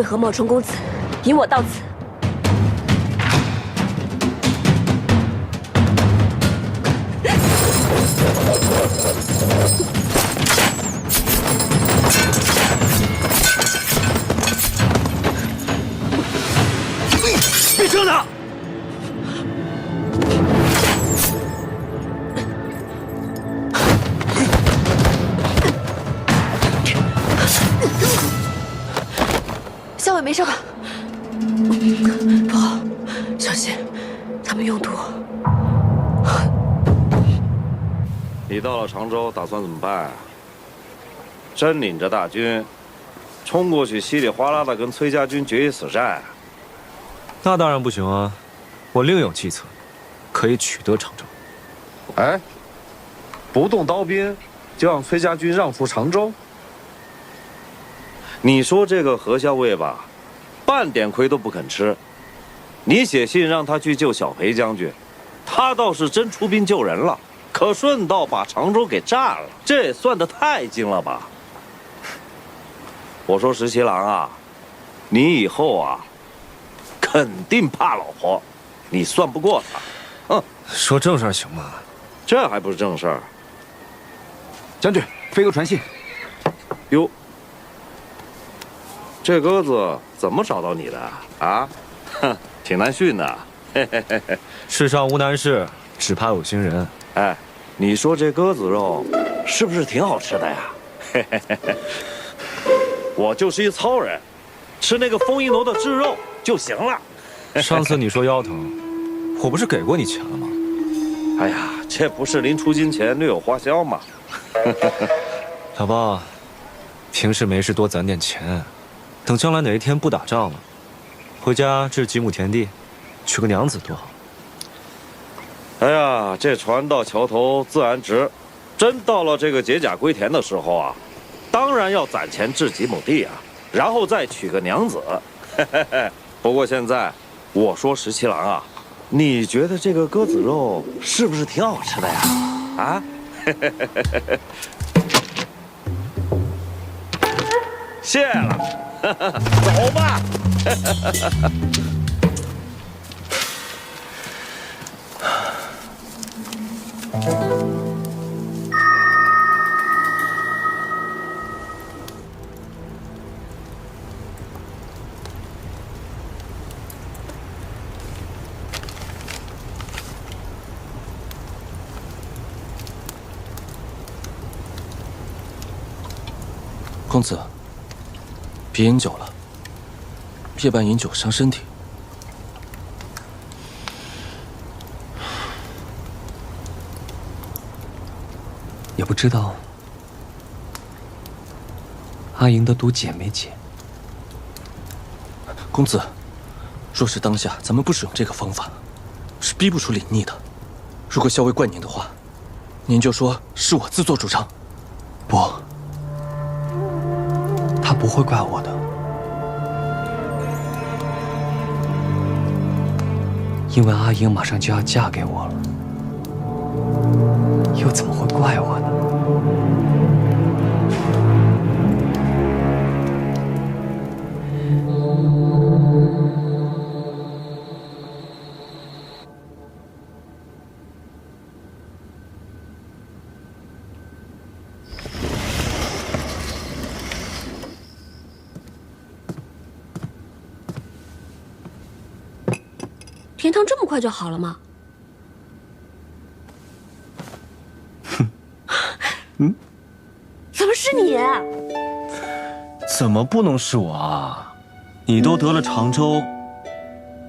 为何冒充公子，引我到此？别射他！校尉没事吧？不好，小心，他们用毒。你到了常州，打算怎么办啊？真领着大军，冲过去稀里哗啦的跟崔家军决一死战？那当然不行啊！我另有计策，可以取得常州。哎，不动刀兵，就让崔家军让出常州？你说这个何校尉吧，半点亏都不肯吃。你写信让他去救小裴将军，他倒是真出兵救人了，可顺道把常州给占了，这也算得太精了吧？我说石七郎啊，你以后啊，肯定怕老婆，你算不过他。哼，说正事儿行吗？这还不是正事儿？将军，飞鸽传信。哟，这鸽子怎么找到你的啊？哼，挺难驯的。嘿嘿嘿嘿。世上无难事，只怕有心人。哎，你说这鸽子肉是不是挺好吃的呀？嘿嘿嘿嘿。我就是一糙人，吃那个丰一楼的炙肉就行了。上次你说腰疼，我不是给过你钱了吗？哎呀，这不是临出京前略有花销吗？老爸，平时没事多攒点钱，等将来哪一天不打仗了，回家置几亩田地，娶个娘子多好。哎呀，这船到桥头自然直，真到了这个解甲归田的时候啊，当然要攒钱置几亩地啊，然后再娶个娘子。嘿嘿嘿。不过现在，我说石七郎啊，你觉得这个鸽子肉是不是挺好吃的呀？啊？谢了，走吧。公子，别饮酒了，夜半饮酒伤身体。也不知道阿莹的毒解没解。公子，若是当下咱们不使用这个方法，是逼不出李逆的。如果校尉怪您的话，您就说是我自作主张。不，他不会怪我的，因为阿莹马上就要嫁给我了，又怎么会怪我呢？甜汤这么快就好了吗？怎么是你？怎么不能是我啊？你都得了常州，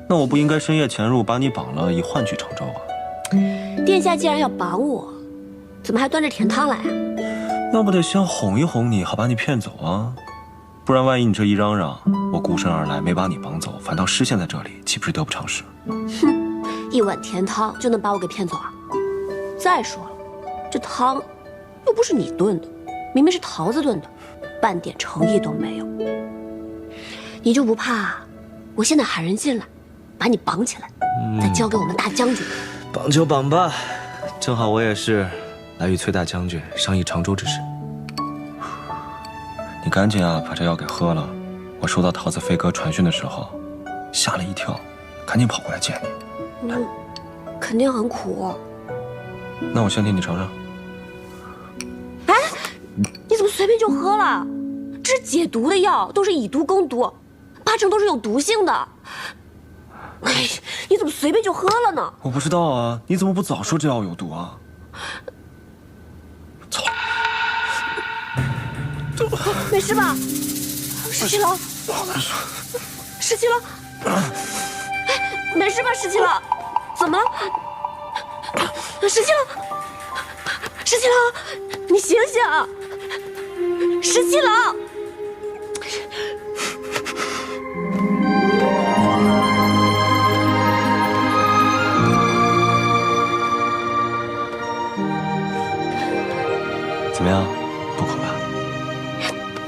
那我不应该深夜潜入把你绑了，以换取常州啊？殿下既然要绑我，怎么还端着甜汤来啊？那不得先哄一哄你，好把你骗走啊？不然万一你这一嚷嚷，我孤身而来没把你绑走，反倒失陷在这里，岂不是得不偿失？哼，一碗甜汤就能把我给骗走啊？再说了，这汤又不是你炖的，明明是桃子炖的，半点诚意都没有。你就不怕我现在喊人进来，把你绑起来，再交给我们大将军？绑就绑吧，正好我也是来与崔大将军商议常州之事。你赶紧啊，把这药给喝了，我收到桃子飞哥传讯的时候，吓了一跳，赶紧跑过来见你。肯定很苦。那我先替你尝尝。哎，你怎么随便就喝了？这是解毒的药，都是以毒攻毒，80%都是有毒性的。哎，你怎么随便就喝了呢？我不知道啊，你怎么不早说这药有毒啊？操！没事吧？石七郎，石七郎，哎，没事吧？石七郎，怎么了？石七郎，石七郎，你醒醒！石七郎。怎么样，不苦吧？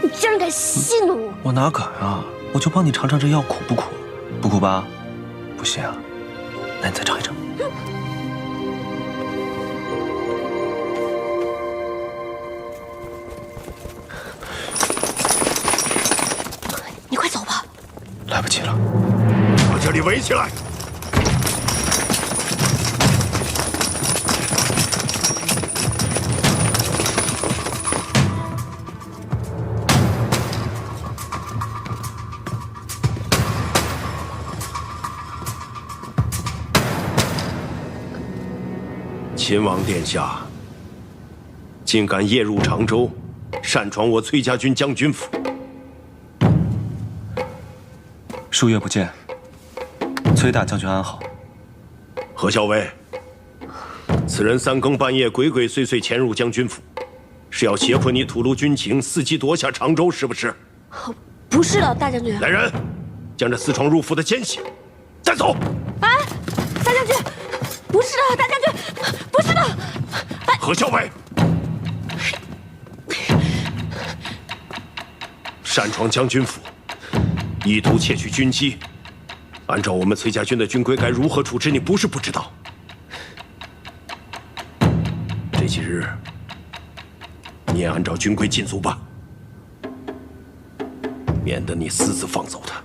你竟然敢戏弄我！我哪敢啊！我就帮你尝尝这药苦不苦，不苦吧？不信啊？那你再尝一尝。你快走吧。来不及了。把这里围起来！秦王殿下，竟敢夜入常州，擅闯我崔家军将军府。数月不见，崔大将军安好。何校尉，此人3更半夜鬼鬼祟祟潜入将军府，是要胁迫你吐露军情，伺机夺下常州，是不是？不是的，大将军。来人，将这私闯入府的奸细带走。哎，大将军，不是的，大将军，不是的。哎，何校尉，擅闯将军府，意图窃取军机，按照我们崔家军的军规，该如何处置？你不是不知道。这几日，你也按照军规禁足吧，免得你私自放走他。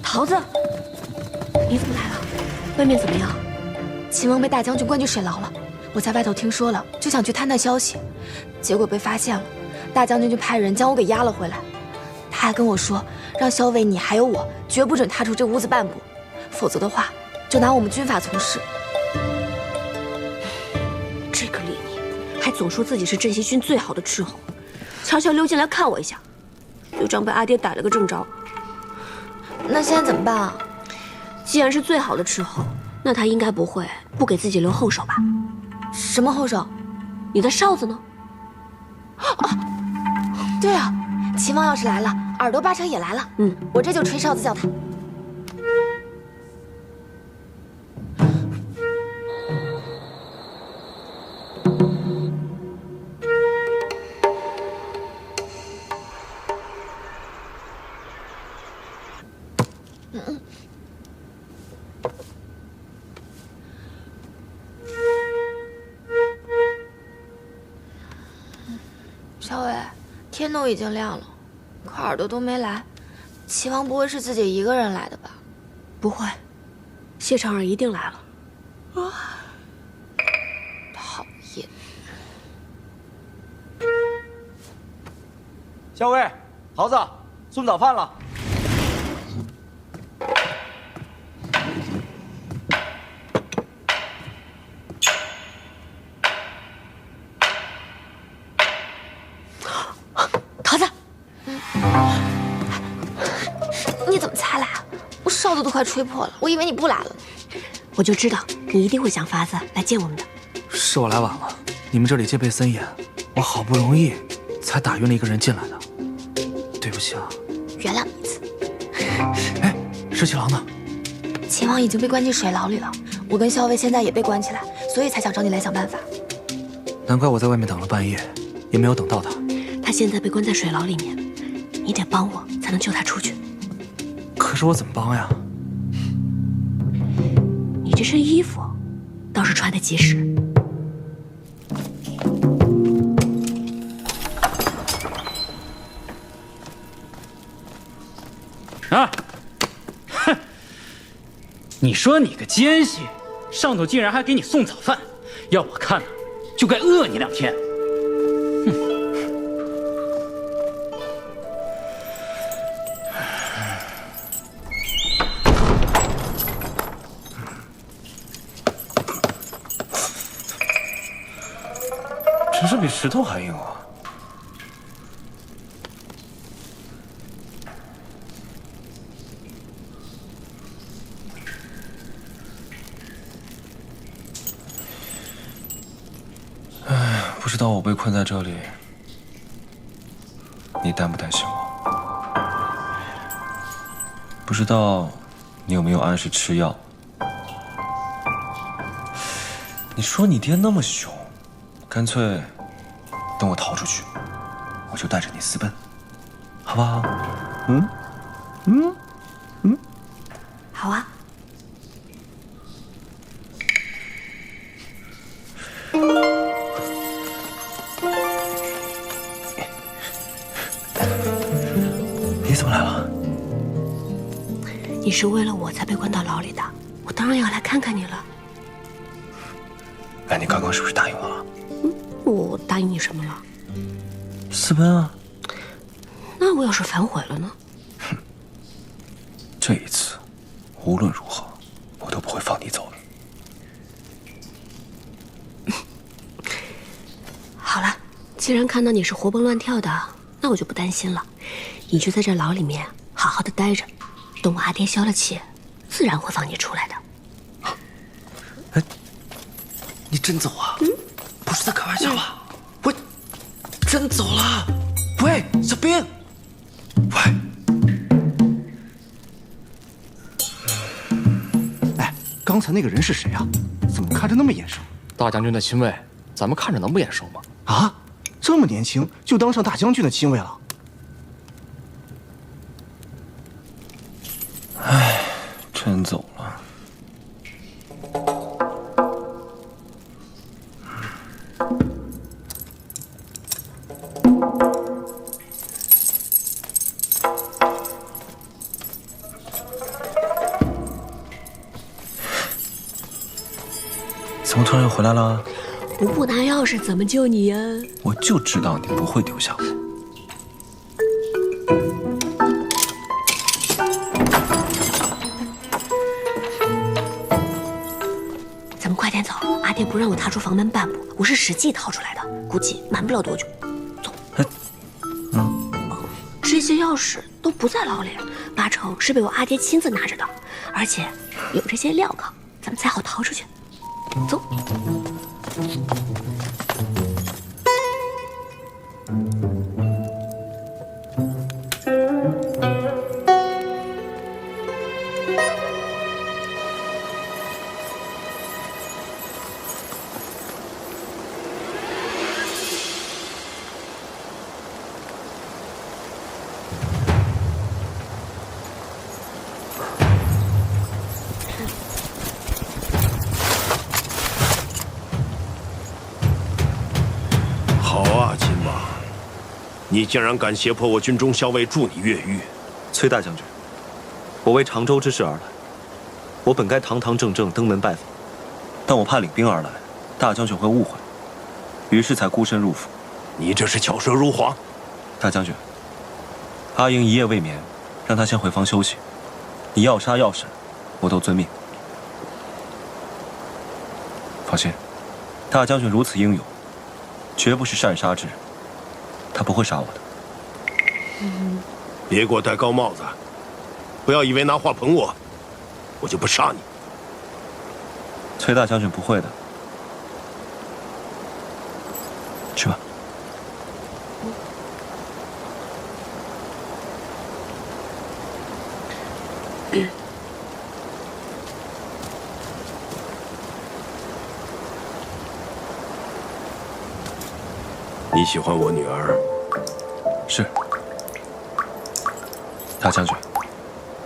桃子，你怎么来了？外面怎么样？秦王被大将军关进水牢了，我在外头听说了，就想去探探消息，结果被发现了。大将军就派人将我给押了回来。他还跟我说，让校尉你还有我绝不准踏出这屋子半步，否则的话就拿我们军法从事。这个李宁还总说自己是镇西军最好的斥候，悄悄溜进来看我一下，就这样被阿爹逮了个正着。那现在怎么办啊？既然是最好的斥候，那他应该不会不给自己留后手吧？什么后手？你的哨子呢？对啊，秦王要是来了，耳朵8成也来了。我这就吹哨子叫他。小伟，天都已经亮了，可耳朵都没来。齐王不会是自己一个人来的吧？不会，谢长儿一定来了。讨厌！校尉，桃子，送早饭了。桃子，你怎么才来啊？我哨子都快吹破了，我以为你不来了呢。我就知道你一定会想法子来见我们的。是我来晚了，你们这里戒备森严，我好不容易才打晕了一个人进来的，对不起啊。原谅你一次。哎，石七郎呢？秦王已经被关进水牢里了，我跟校尉现在也被关起来，所以才想找你来想办法。难怪我在外面等了半夜，也没有等到他。他现在被关在水牢里面，你得帮我才能救他出去。可是我怎么帮呀？你这身衣服倒是穿得及时。啊！哼！你说你个奸细，上头竟然还给你送早饭，要我看呢，就该饿你2天。真是比石头还硬啊！唉，不知道我被困在这里，你担不担心我？不知道你有没有按时吃药？你说你爹那么凶，干脆等我逃出去，我就带着你私奔，好不好？好啊。你怎么来了？你是为了我才被关到牢里的，我当然要来看看你了。哎，你刚刚是不是答应我了？我答应你什么了？私奔啊！那我要是反悔了呢？这一次，无论如何，我都不会放你走的。好了，既然看到你是活蹦乱跳的，那我就不担心了。你就在这牢里面好好的待着，等我阿爹消了气，自然会放你出来的。哎，你真走啊？不是在开玩笑吧？我真走了。喂，小兵！喂！哎，刚才那个人是谁啊？怎么看着那么眼熟？大将军的亲卫，咱们看着能不眼熟吗？啊，这么年轻就当上大将军的亲卫了？唉，真走了。怎么突然又回来了？我不拿钥匙怎么救你呀？我就知道你不会丢下我。咱们快点走，阿爹不让我踏出房门半步，我是实际逃出来的，估计瞒不了多久。走。这些钥匙都不在牢里，8成是被我阿爹亲自拿着的，而且有这些镣铐，咱们才好逃出去。走。你竟然敢胁迫我军中校尉助你越狱！崔大将军，我为常州之事而来，我本该堂堂正正登门拜访，但我怕领兵而来，大将军会误会，于是才孤身入府。你这是巧舌如簧！大将军，阿英一夜未眠，让他先回房休息。你要杀要审，我都遵命。放心，大将军如此英勇，绝不是擅杀之人。他不会杀我的。别给我戴高帽子！不要以为拿话捧我，我就不杀你。崔大将军不会的。喜欢我女儿？是。大将军，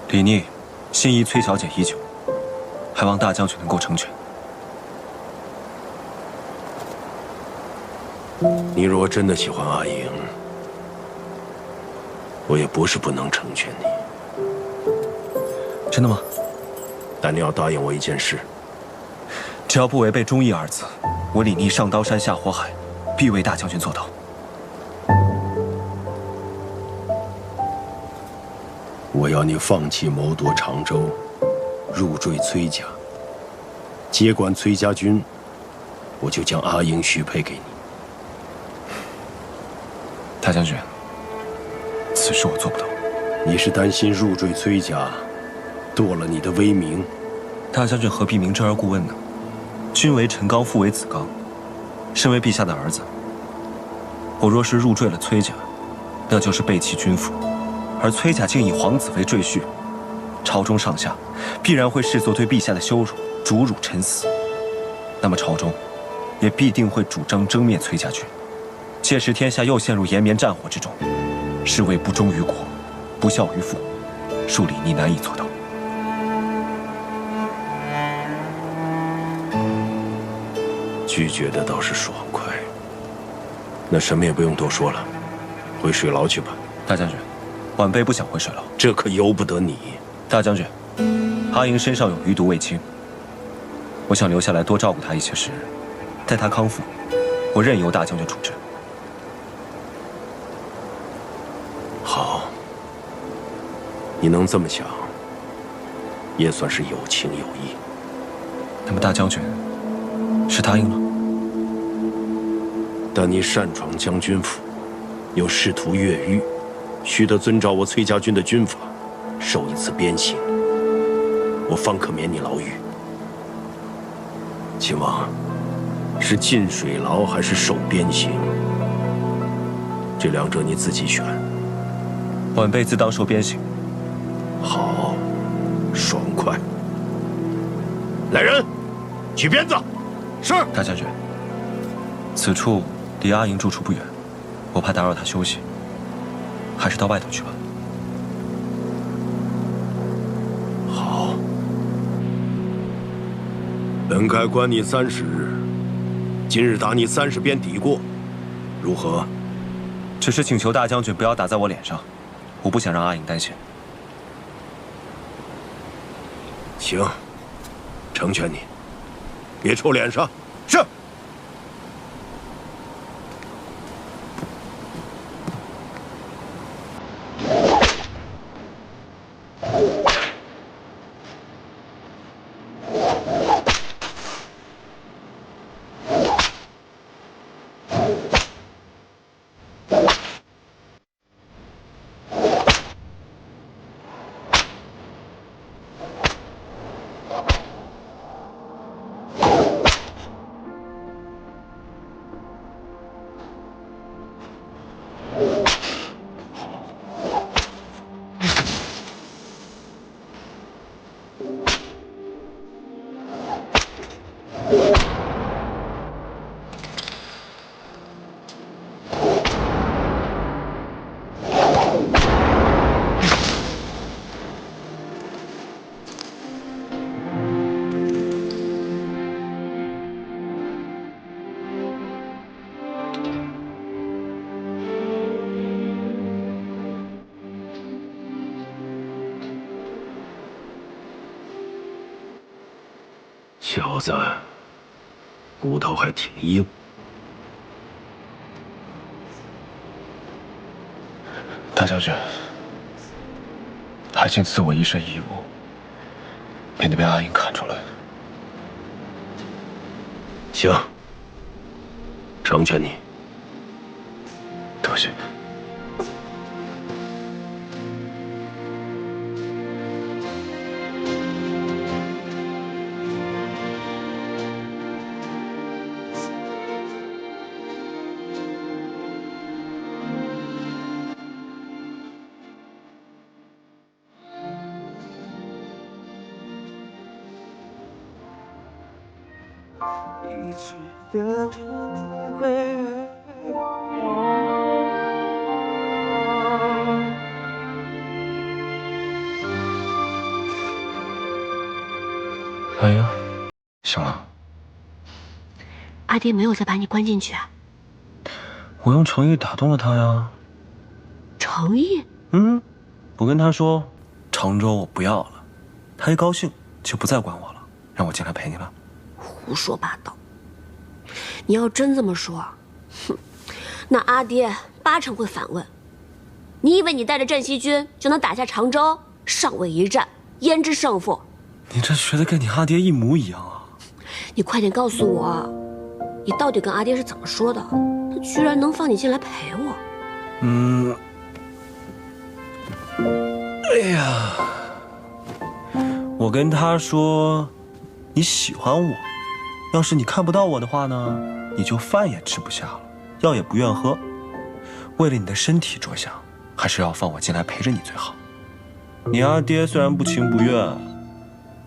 李逆心仪崔小姐已久，还望大将军能够成全。你若真的喜欢阿英，我也不是不能成全你。真的吗？但你要答应我一件事。只要不违背忠义二字，我李逆上刀山下火海，必为大将军做到。我要你放弃谋夺常州，入赘崔家，接管崔家军，我就将阿英许配给你。大将军，此事我做不到。你是担心入赘崔家，堕了你的威名？大将军何必明知而故问呢？君为臣纲，父为子纲，身为陛下的儿子，我若是入赘了崔家，那就是背弃君父。而崔家竟以皇子为赘婿，朝中上下必然会视作对陛下的羞辱，逐辱臣死。那么朝中也必定会主张征灭崔家军，届时天下又陷入延绵战火之中，是为不忠于国，不孝于父，恕李逆难以做到。拒绝的倒是爽快。那什么也不用多说了，回水牢去吧。大将军，晚辈不想回水牢。这可由不得你。大将军，阿英身上有余毒未清，我想留下来多照顾她一些时日，待她康复，我任由大将军处置。好，你能这么想，也算是有情有义。那么大将军是答应了？但你擅闯将军府，又试图越狱，须得遵照我崔家军的军法，受一次鞭刑，我方可免你牢狱。秦王，是进水牢还是受鞭刑？这两者你自己选。晚辈自当受鞭刑。好，爽快。来人，取鞭子。是。大将军，此处离阿莹住处不远，我怕打扰她休息，还是到外头去吧。好。本该关你30日，今日打你30鞭抵过，如何？只是请求大将军不要打在我脸上，我不想让阿莹担心。行，成全你，别抽脸上。是。小子，骨头还挺硬。大将军，还请赐我一身衣物，免得被阿英看出来。行，成全你。多谢。一起的会哎呀，行了。阿爹没有再把你关进去啊？我用诚意打动了他呀。诚意？我跟他说常州我不要了，他一高兴就不再管我了，让我进来陪你了。胡说八道！你要真这么说，哼，那阿爹80%会反问：你以为你带着镇西军就能打下常州？上位一战，焉知胜负？你这学的跟你阿爹一模一样啊！你快点告诉我，你到底跟阿爹是怎么说的？他居然能放你进来陪我？哎呀，我跟他说，你喜欢我，要是你看不到我的话呢，你就饭也吃不下了，药也不愿喝。为了你的身体着想，还是要放我进来陪着你最好。你阿爹虽然不情不愿，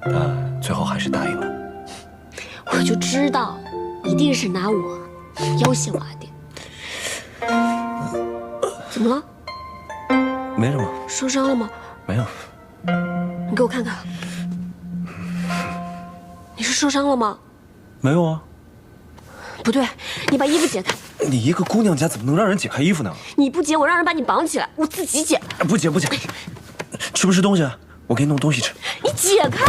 但最后还是答应了。我就知道，一定是拿我要挟我阿爹。怎么了？没什么。受伤了吗？没有。你给我看看，你是受伤了吗？没有啊。不对，你把衣服解开。你一个姑娘家怎么能让人解开衣服呢？你不解，我让人把你绑起来，我自己解。不解不解，吃不吃东西？我给你弄东西吃。你解开！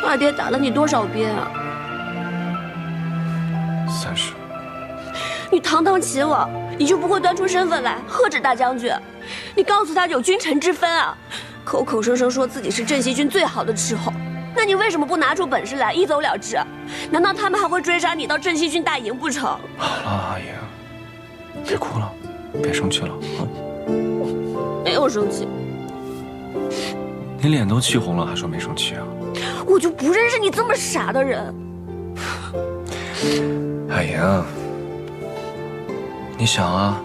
阿爹打了你多少鞭啊？30。你堂堂齐王，你就不会端出身份来喝止大将军？你告诉他有君臣之分啊！口口声声说自己是镇西军最好的斥候，那你为什么不拿出本事来一走了之？难道他们还会追杀你到镇西军大营不成？好了，阿姨，别哭了，别生气了啊！没有生气。你脸都气红了，还说没生气啊？我就不认识你这么傻的人。阿姨啊，你想啊，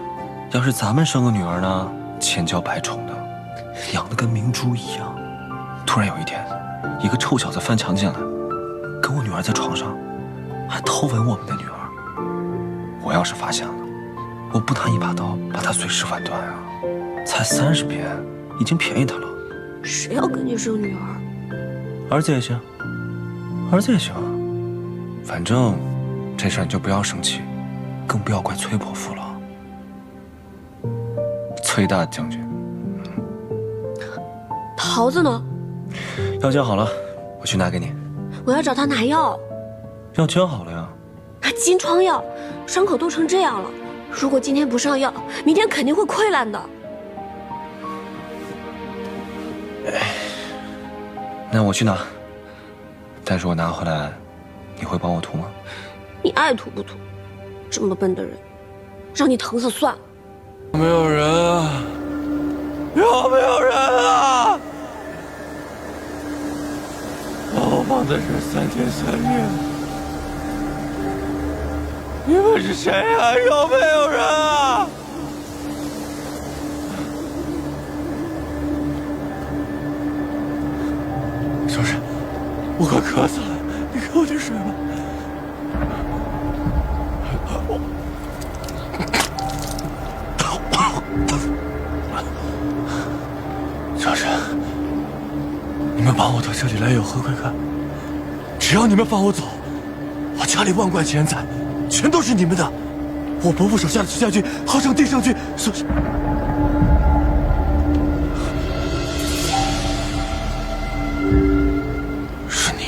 要是咱们生个女儿呢，千娇百宠的，养得跟明珠一样，突然有一天，一个臭小子翻墙进来，跟我女儿在床上，还偷吻我们的女儿。我要是发现了，我不拿一把刀把她碎尸万段啊！才30鞭，已经便宜她了。谁要跟你生女儿？儿子也行，儿子也行，反正这事儿你就不要生气，更不要怪崔伯父了。崔大将军，桃子呢？药煎好了，我去拿给你。我要找他拿药。药煎好了呀。那金疮药，伤口都成这样了，如果今天不上药，明天肯定会溃烂的。那我去拿，但是我拿回来，你会帮我涂吗？你爱涂不涂？这么笨的人，让你疼死算了。有没有人啊？有没有人啊？把我放在这3天3夜，你们是谁啊？有没有人啊？小沈，我快渴死了，你给我点水吧。小沈，你们把我到这里来有何贵干？只要你们放我走，我家里万贯钱财全都是你们的。我伯父手下的徐家军号称地上军，所以。是你。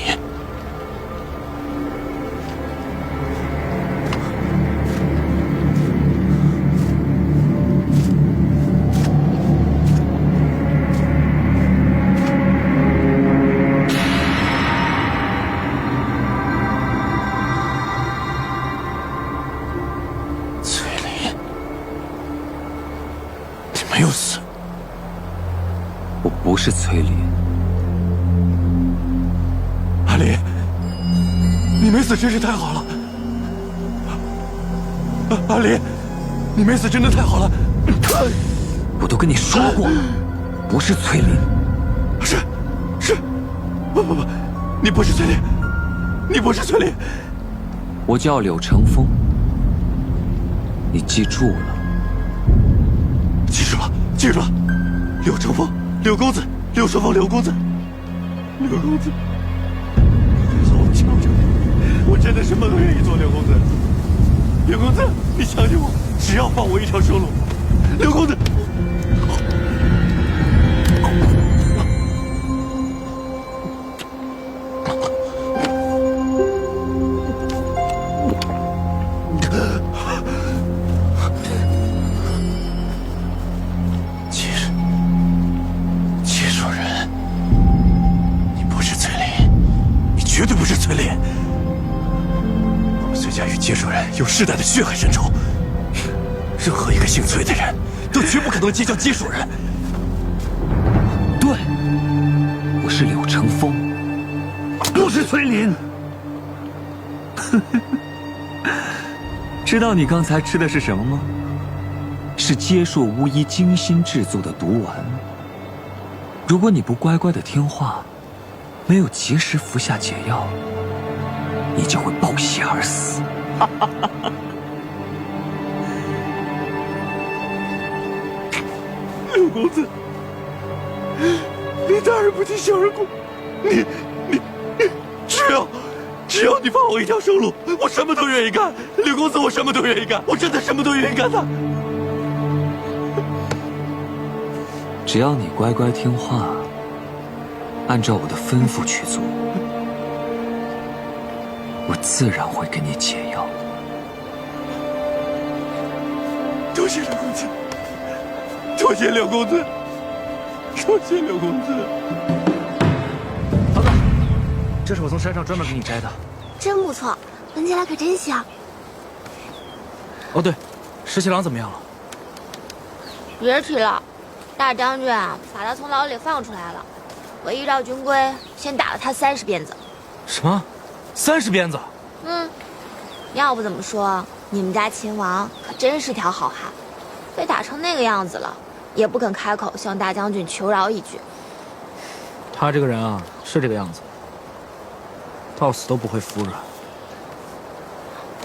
崔林，你没有死。我不是崔林。阿离，你没死真是太好了。阿离，你没死真的太好了。我都跟你说过了，不是翠林。是，不，你不是翠林，你不是翠林。我叫柳成风，你记住了？记住了。柳成风，柳公子，柳成风，柳公子，柳公子。我求求你，我真的什么都愿意做，柳公子。柳公子，你相信我，只要放我一条生路。柳公子。绝对不是崔林，我们崔家与接触人有世代的血海深仇，任何一个姓崔的人都绝不可能结交接触人。对，我是柳成风，不是崔林。知道你刚才吃的是什么吗？是接树巫医精心制作的毒丸。如果你不乖乖的听话，没有及时服下解药，你就会暴血而死。柳公子，你大人不计小人过，你，只要你放我一条生路，我什么都愿意干。柳公子，我什么都愿意干，我真的什么都愿意干的。只要你乖乖听话，按照我的吩咐去做，我自然会给你解药。多谢柳公子，多谢柳公子，多谢柳公子。桃子，这是我从山上专门给你摘的，真不错，闻起来可真香。哦对，石七郎怎么样了？别提了，大将军啊，把他从牢里放出来了。我依照军规，先打了他30鞭子。什么？30鞭子？要不怎么说你们家秦王可真是条好汉，被打成那个样子了，也不肯开口向大将军求饶一句。他这个人啊，是这个样子，到死都不会服软。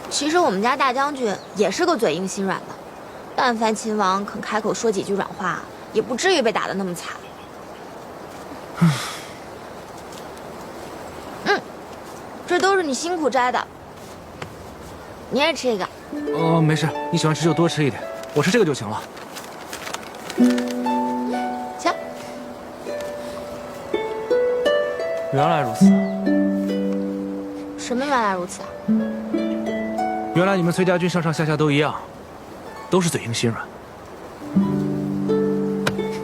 其实我们家大将军也是个嘴硬心软的，但凡秦王肯开口说几句软话，也不至于被打得那么惨。这都是你辛苦摘的，你也吃一个。哦，没事，你喜欢吃就多吃一点，我吃这个就行了。行。原来如此。什么原来如此啊？原来你们崔家军上上下下都一样，都是嘴硬心软。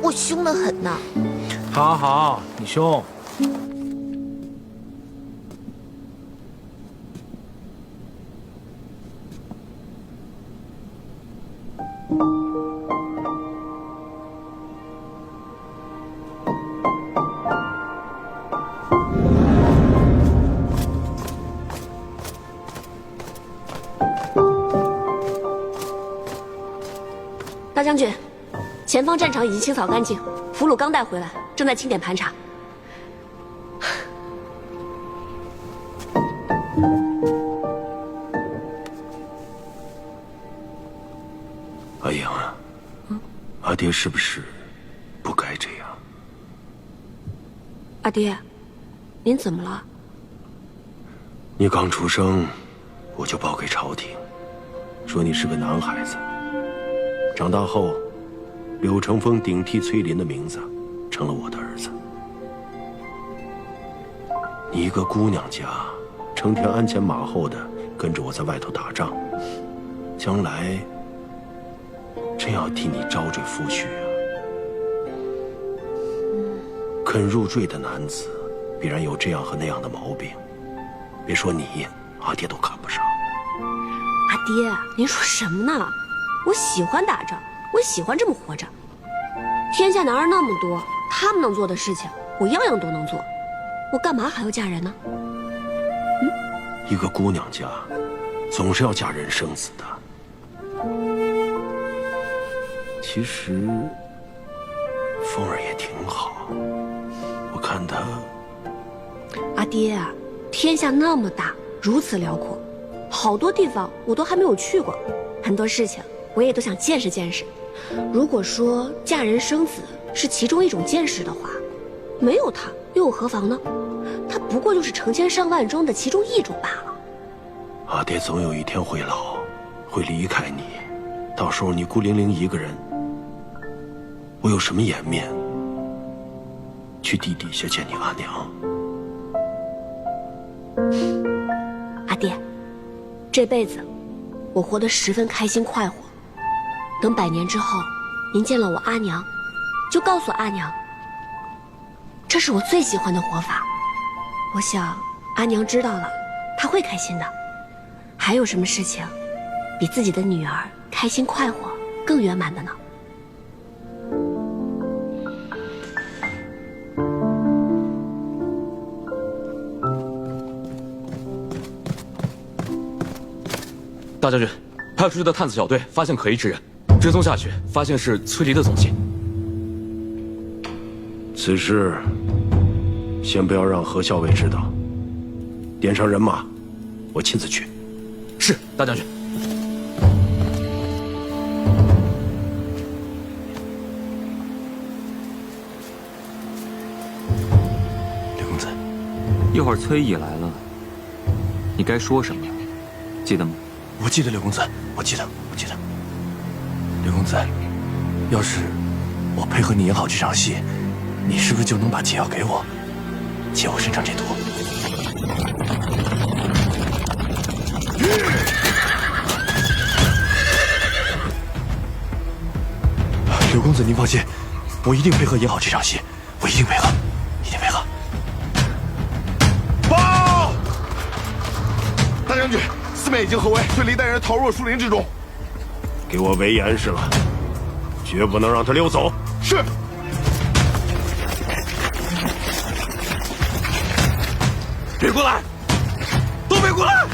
我凶得很呢。好好，你凶。大将军，前方战场已经清扫干净，俘虏刚带回来，正在清点盘查。阿英啊，阿爹是不是不该这样？阿爹，您怎么了？你刚出生，我就报给朝廷，说你是个男孩子。长大后，柳成风顶替崔林的名字，成了我的儿子。你一个姑娘家，成天鞍前马后的跟着我在外头打仗，将来真要替你招赘夫婿啊！肯入赘的男子，必然有这样和那样的毛病。别说你，阿爹都看不上。阿爹，您说什么呢？我喜欢打仗，我喜欢这么活着。天下男儿那么多，他们能做的事情，我样样都能做。我干嘛还要嫁人呢？一个姑娘家，总是要嫁人生子的。其实凤儿也挺好，我看她……阿爹啊，天下那么大，如此辽阔，好多地方我都还没有去过，很多事情我也都想见识见识。如果说嫁人生子是其中一种见识的话，没有他又有何妨呢？他不过就是成千上万中的其中一种罢了。阿爹总有一天会老，会离开你，到时候你孤零零一个人，我有什么颜面去地底下见你阿娘？阿爹，这辈子我活得十分开心快活。等100年之后，您见了我阿娘，就告诉阿娘，这是我最喜欢的活法。我想阿娘知道了，她会开心的。还有什么事情比自己的女儿开心快活更圆满的呢？大将军，派出去的探子小队发现可疑之人，追踪下去，发现是崔离的踪迹。此事先不要让何校尉知道，点上人马，我亲自去。是，大将军。刘公子，一会儿崔乙来了，你该说什么，记得吗？我记得，刘公子，我记得。刘公子，要是我配合你演好这场戏，你是不是就能把解药给我，解我身上这毒？刘公子，您放心，我一定配合演好这场戏，我一定配合，一定配合。报！大将军，四面已经合围，崔离带人逃入了树林之中。给我围严实了，绝不能让他溜走。是。别过来！都别过来！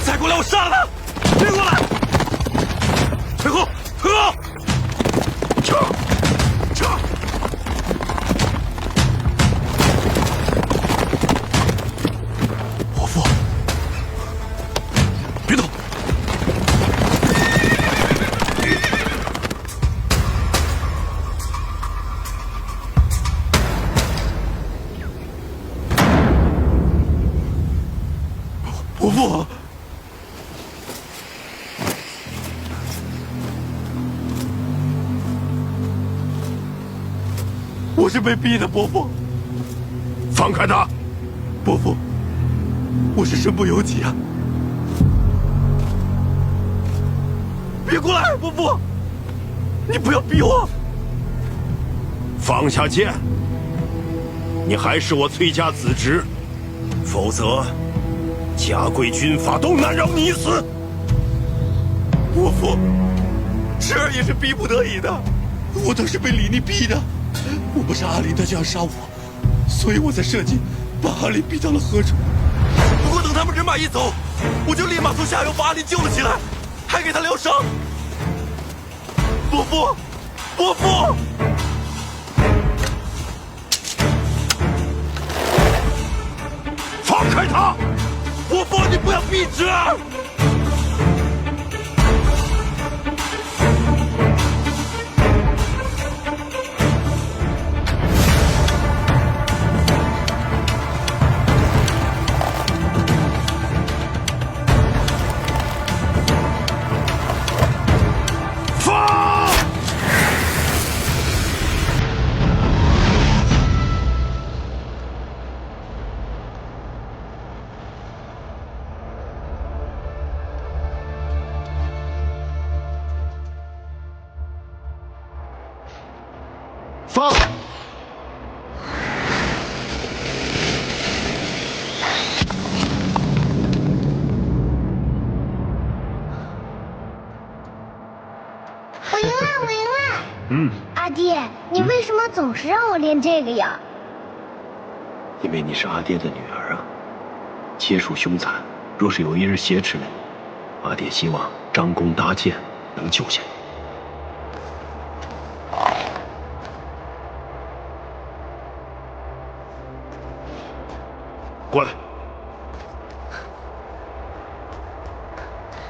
再过来我杀了他！别过来！退后！退后！撤！撤！伯父，别动！伯父，我是被逼的，伯父。放开他！伯父，我是身不由己啊！别过来，伯父！你不要逼我！放下剑！你还是我崔家子侄，否则家规军法都难饶你一死。伯父，侄儿也是逼不得已的，我都是被李逆逼的。我不杀阿林，他就要杀我，所以我才设计把阿林逼到了河中。不过等他们人马一走，我就立马从下游把阿林救了起来，还给他疗伤。伯父，伯父！放开他！伯父，你不要逼侄儿！放！我赢了，我赢了！阿爹，你为什么总是让我练这个呀？因为你是阿爹的女儿啊，皆属凶残，若是有一日挟持了你，阿爹希望张弓搭箭能救下你。过来。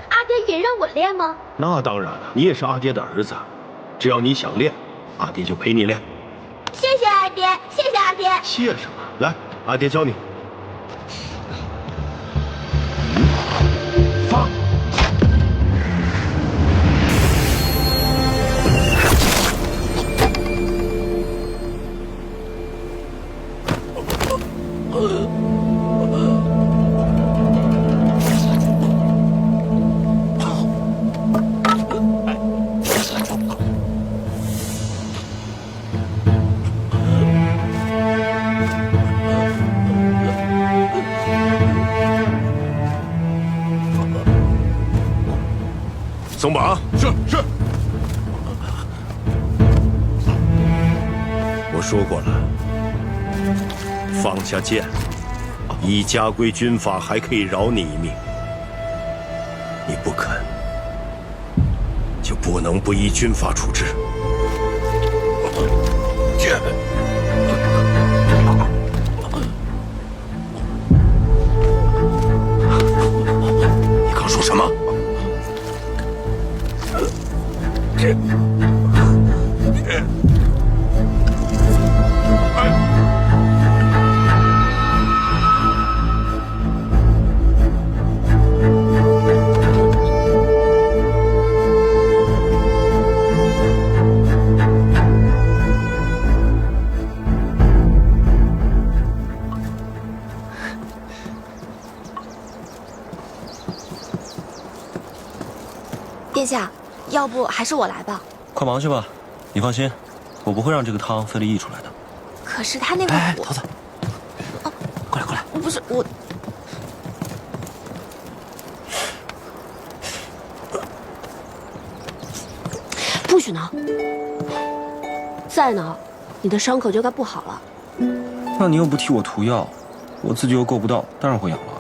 阿爹也让我练吗？那当然了，你也是阿爹的儿子，只要你想练，阿爹就陪你练。谢谢阿爹，谢谢阿爹。谢什么？来，阿爹教你。放。松绑。是。我说过了，放下剑，依家规军法还可以饶你一命。你不肯，就不能不依军法处置。你刚说什么？殿下，要不还是我来吧。快忙去吧，你放心，我不会让这个汤费力溢出来的。可是他那个火……桃子，哦，过来。不是我，不许挠！再挠，你的伤口就该不好了。那你又不替我涂药，我自己又够不到，当然会痒了。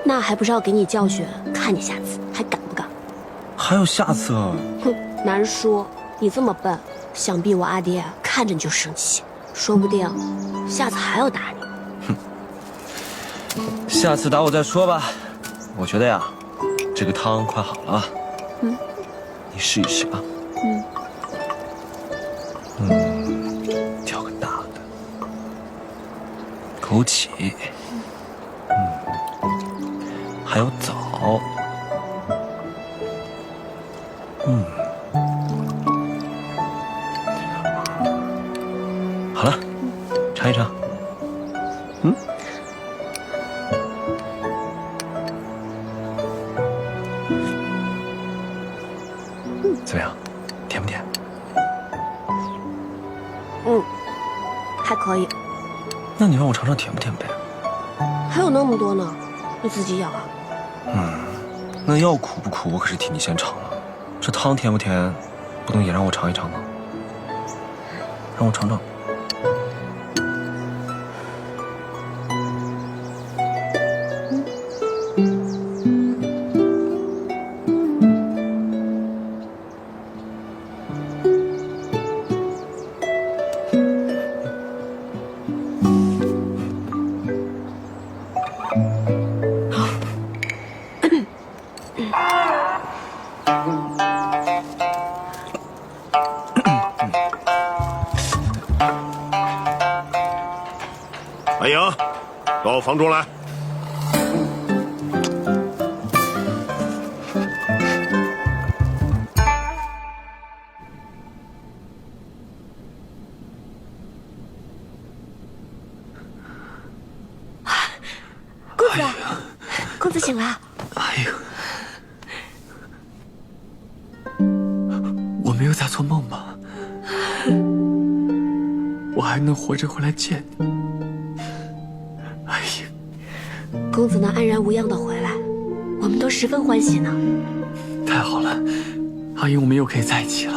那还不是要给你教训，看你下次还敢不敢？还有下次啊？哼，难说。你这么笨，想必我阿爹看着你就生气，说不定下次还要打你。下次打我再说吧。我觉得呀，这个汤快好了。你试一试啊。挑个大的，枸杞，还有枣，好了，尝一尝。怎么样？甜不甜？还可以。那你让我尝尝甜不甜呗？还有那么多呢，你自己咬啊。那药苦不苦，我可是替你先尝了。这汤甜不甜，不能也让我尝一尝吗？让我尝尝。白莹，到房中来。公子，公子醒了。哎呦，我没有在做梦吧？我还能活着回来见你。哎呀，公子能安然无恙的回来，我们都十分欢喜呢。太好了，阿英，我们又可以在一起了。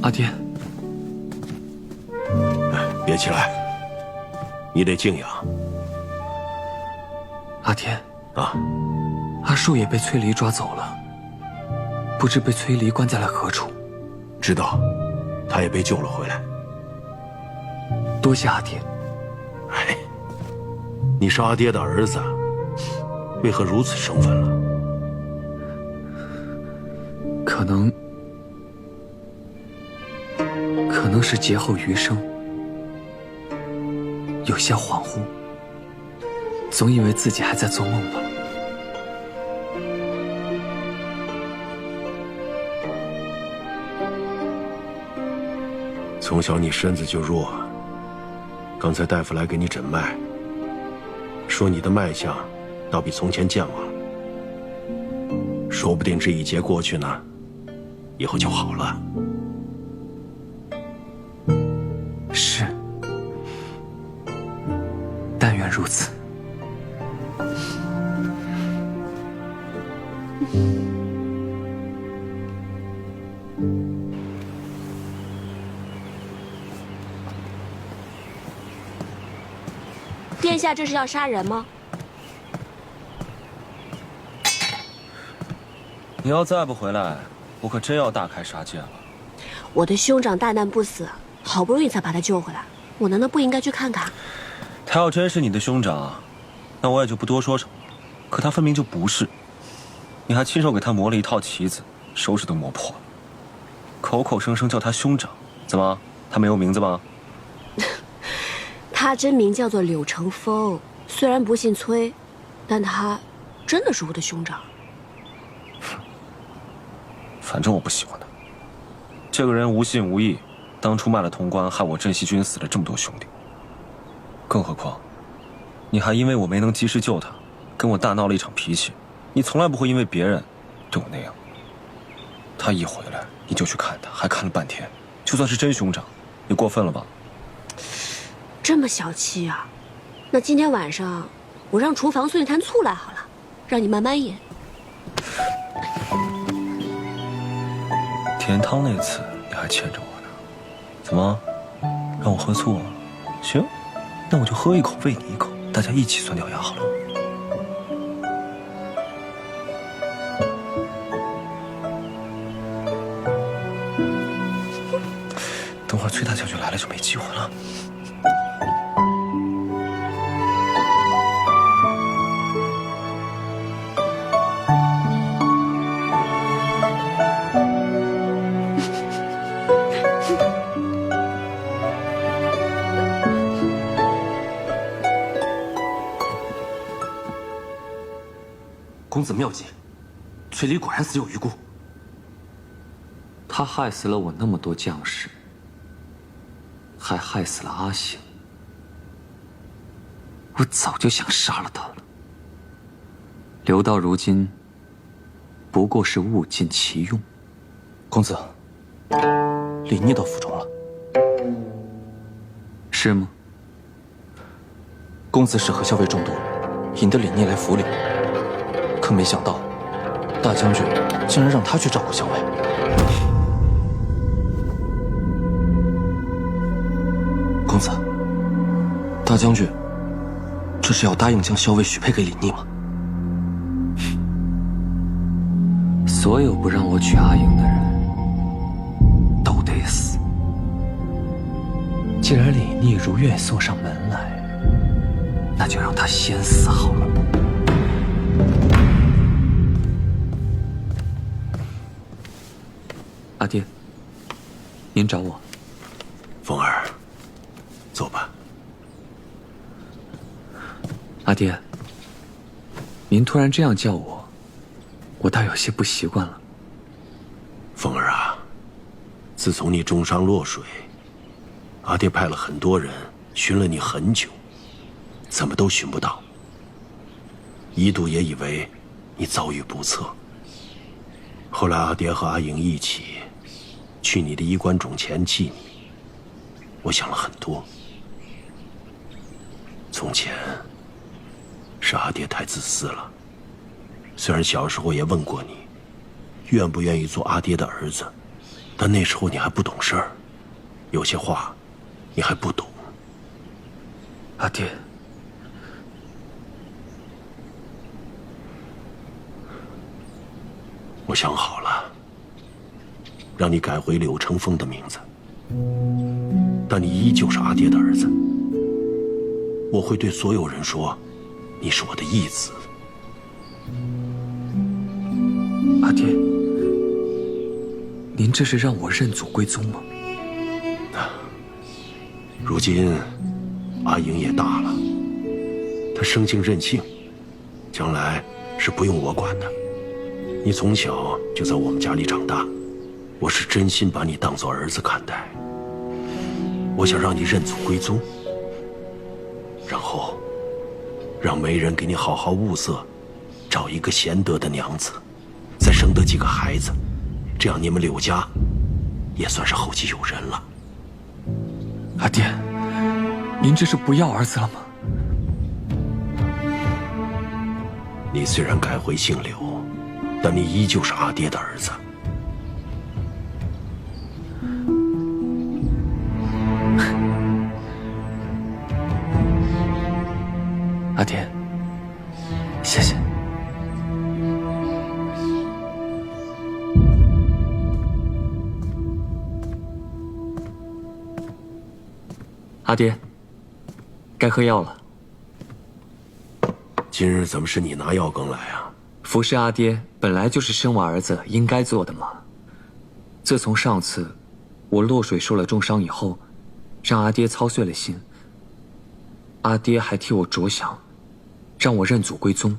阿爹，别起来，你得静养。阿天啊，阿树也被崔离抓走了，不知被崔离关在了何处。知道，他也被救了回来。多谢阿爹。哎，你是阿爹的儿子，为何如此生分了？可能是劫后余生，有些恍惚，总以为自己还在做梦吧。从小你身子就弱，刚才大夫来给你诊脉，说你的脉象倒比从前健忘了，说不定这一劫过去呢，以后就好了。是，但愿如此。殿下这是要杀人吗？你要再不回来，我可真要大开杀戒了。我的兄长大难不死，好不容易才把他救回来，我难道不应该去看看？他要真是你的兄长，那我也就不多说什么了。可他分明就不是，你还亲手给他磨了一套旗子，手指都磨破了，口口声声叫他兄长，怎么？他没有名字吗？他真名叫做柳成风，虽然不姓崔，但他真的是我的兄长。反正我不喜欢他。这个人无信无义，当初卖了潼关，害我镇西军死了这么多兄弟。更何况，你还因为我没能及时救他，跟我大闹了一场脾气。你从来不会因为别人对我那样。他一回来，你就去看他，还看了半天，就算是真兄长，也过分了吧？这么小气啊？那今天晚上我让厨房送一坛醋来好了，让你慢慢饮。甜汤那次你还欠着我呢，怎么让我喝醋啊？行，那我就喝一口喂你一口，大家一起酸掉牙好了。等会儿崔大将军来了就没机会了。公子妙计，崔离果然死有余辜。他害死了我那么多将士，还害死了阿醒。我早就想杀了他了，留到如今，不过是物尽其用。公子，李逆到府中了，是吗？公子使何校尉中毒，引得李逆来府里。可没想到，大将军竟然让他去照顾校尉。公子，大将军这是要答应将校尉许配给李逆吗？所有不让我娶阿颖的人都得死。既然李逆如愿送上门来，那就让他先死好了。阿爹，您找我。凤儿，走吧。阿爹，您突然这样叫我，我倒有些不习惯了。凤儿啊，自从你重伤落水，阿爹派了很多人寻了你很久，怎么都寻不到。一度也以为你遭遇不测。后来阿爹和阿颖一起去你的衣冠冢前祭你，我想了很多。从前是阿爹太自私了，虽然小时候也问过你，愿不愿意做阿爹的儿子，但那时候你还不懂事儿，有些话你还不懂。阿爹，我想好了，让你改回柳成风的名字，但你依旧是阿爹的儿子。我会对所有人说，你是我的义子。阿爹，您这是让我认祖归宗吗？如今，阿莹也大了，她生性任性，将来是不用我管的。你从小就在我们家里长大，我是真心把你当作儿子看待。我想让你认祖归宗，然后让媒人给你好好物色，找一个贤德的娘子，再生得几个孩子，这样你们柳家也算是后继有人了。阿爹，您这是不要儿子了吗？你虽然改回姓柳，但你依旧是阿爹的儿子。阿爹，谢谢。阿爹，该喝药了。今日怎么是你拿药羹来啊？服侍阿爹本来就是生我儿子应该做的嘛。自从上次我落水受了重伤以后，让阿爹操碎了心，阿爹还替我着想，让我认祖归宗，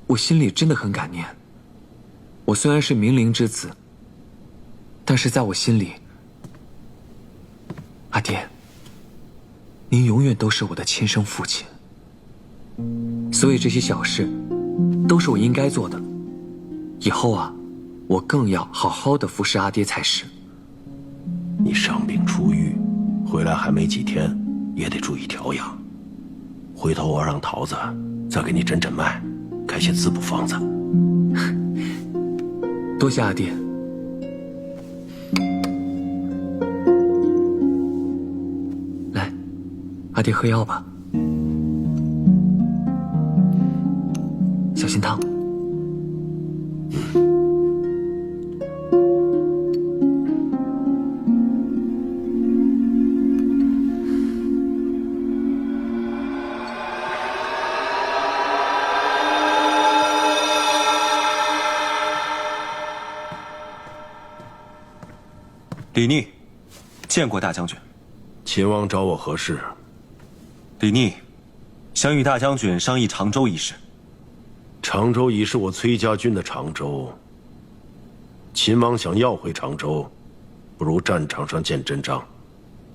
我心里真的很感念。我虽然是明灵之子，但是在我心里，阿爹，您永远都是我的亲生父亲。所以这些小事都是我应该做的，以后啊，我更要好好的服侍阿爹才是。你伤病初愈，回来还没几天，也得注意调养。回头我让桃子再给你诊诊脉，开些滋补方子。多谢阿爹。来，阿爹喝药吧，小心烫。李逆，见过大将军。秦王找我何事？李逆，想与大将军商议常州一事。常州已是我崔家军的常州。秦王想要回常州，不如战场上见真章。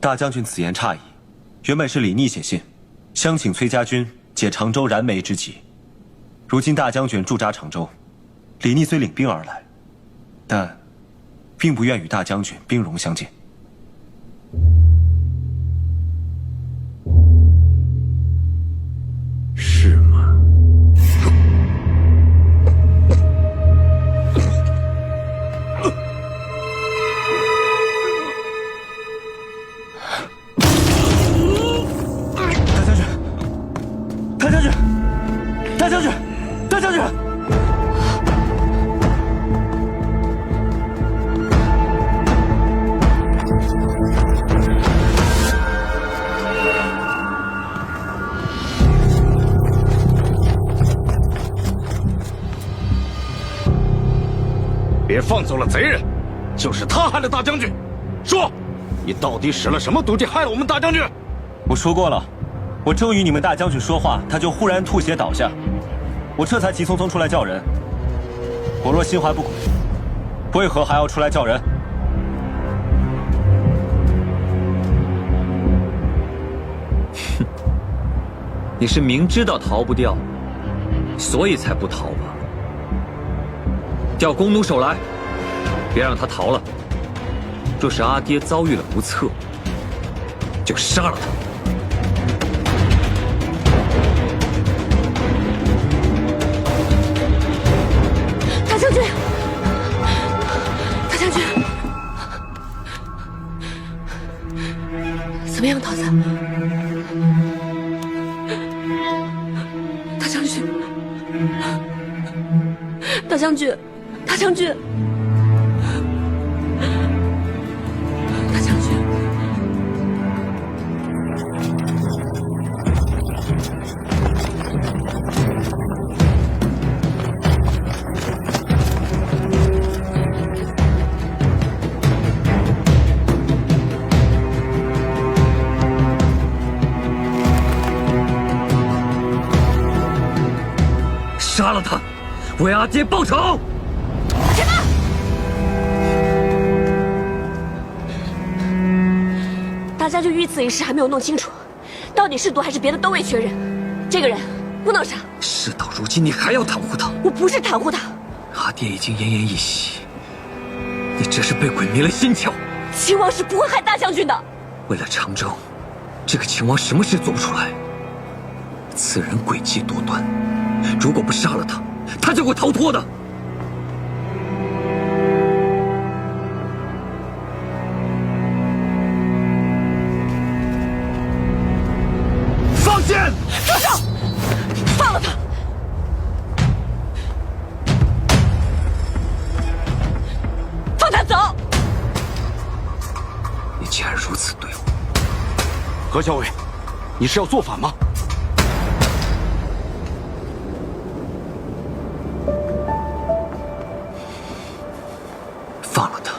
大将军此言差矣，原本是李逆写信，相请崔家军解常州燃眉之急。如今大将军驻扎常州，李逆虽领兵而来，但并不愿与大将军兵戎相见。是吗？大将军，大将军，大将军！别放走了贼人，就是他害了大将军。说，你到底使了什么毒计害了我们大将军？我说过了，我正与你们大将军说话，他就忽然吐血倒下，我这才急匆匆出来叫人。我若心怀不轨，为何还要出来叫人？哼，你是明知道逃不掉，所以才不逃吧？调弓弩手来，别让他逃了。若是阿爹遭遇了不测，就杀了他。大将军，大将军，怎么样，桃子？大将军，大将军。大将军，大将军。为阿爹报仇！什么？大将军遇刺一事还没有弄清楚，到底是毒还是别的都未确认。这个人不能杀。事到如今，你还要袒护他？我不是袒护他。阿爹已经奄奄一息，你这是被鬼迷了心窍。秦王是不会害大将军的。为了常州，这个秦王什么事做不出来？此人诡计多端，如果不杀了他，他就会逃脱的。放箭！住手！放了他！放他走！你既然如此对我，何校尉，你是要做反吗？放了他。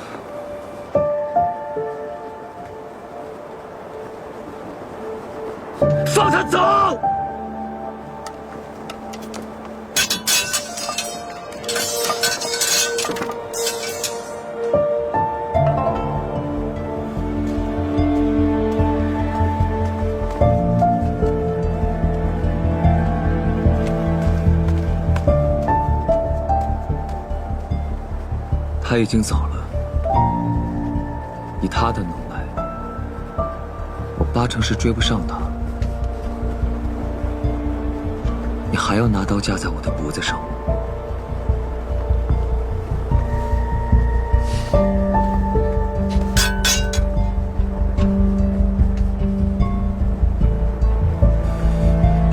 放他走！他已经走了，以他的能耐，我8成是追不上他。你还要拿刀架在我的脖子上吗？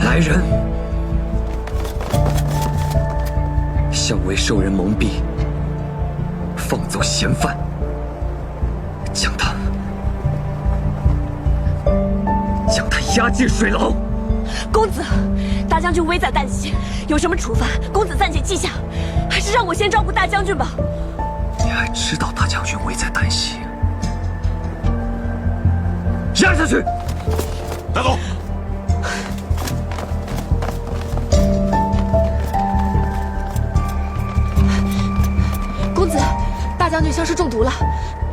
来人！校尉受人蒙蔽，放走嫌犯，将他押进水牢。公子，大将军危在旦夕，有什么处罚，公子暂且记下，还是让我先照顾大将军吧。你还知道大将军危在旦夕？押下去！带走！公子，大将军像是中毒了，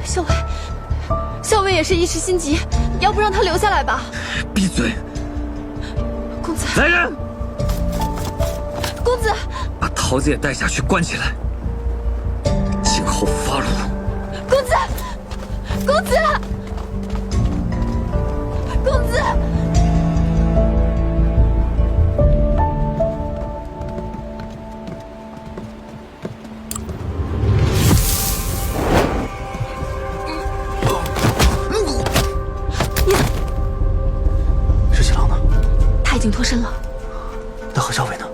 校尉也是一时心急，要不让他留下来吧？闭嘴！公子，来人！公子，把桃子也带下去关起来，今后发落。公子，公子，公子！石七郎呢？他已经脱身了。那何校尉呢？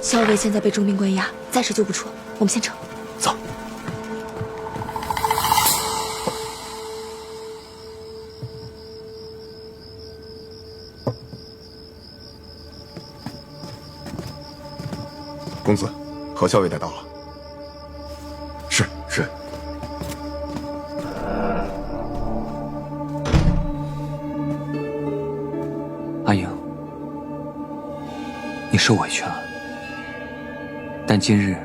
校尉现在被重兵关押，暂时救不出。我们先撤。走。公子，何校尉带到了。是。阿英，你受委屈了，但今日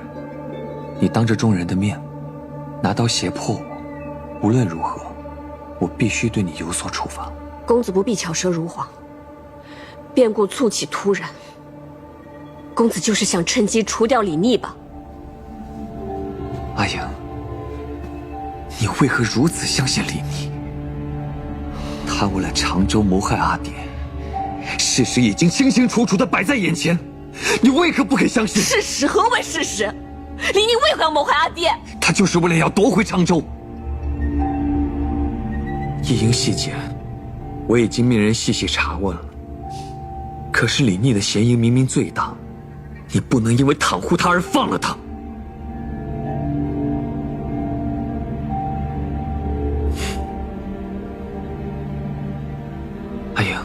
你当着众人的面拿刀胁迫我，无论如何，我必须对你有所处罚。公子不必巧舌如簧，变故猝起突然，公子就是想趁机除掉李逆吧？阿英，你为何如此相信李逆？他为了常州谋害阿爹，事实已经清清楚楚地摆在眼前，你为何不肯相信？事实何为事实？李逆为何要谋害阿爹？他就是为了要夺回常州。一应细节，我已经命人细细查问了。可是李逆的嫌疑明明最大，你不能因为袒护他而放了他。阿英，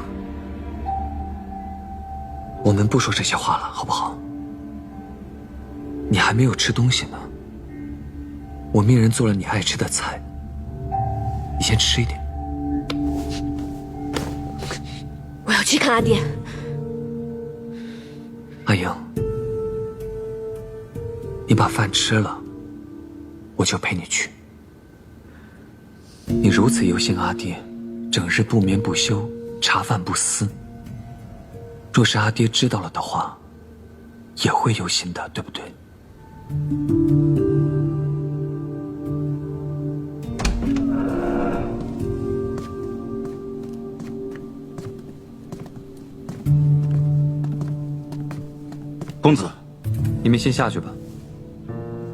我们不说这些话了，好不好？你还没有吃东西呢，我命人做了你爱吃的菜，你先吃一点。我要去看阿爹。阿英，你把饭吃了，我就陪你去。你如此忧心阿爹，整日不眠不休，茶饭不思。若是阿爹知道了的话，也会忧心的，对不对？公子，你们先下去吧。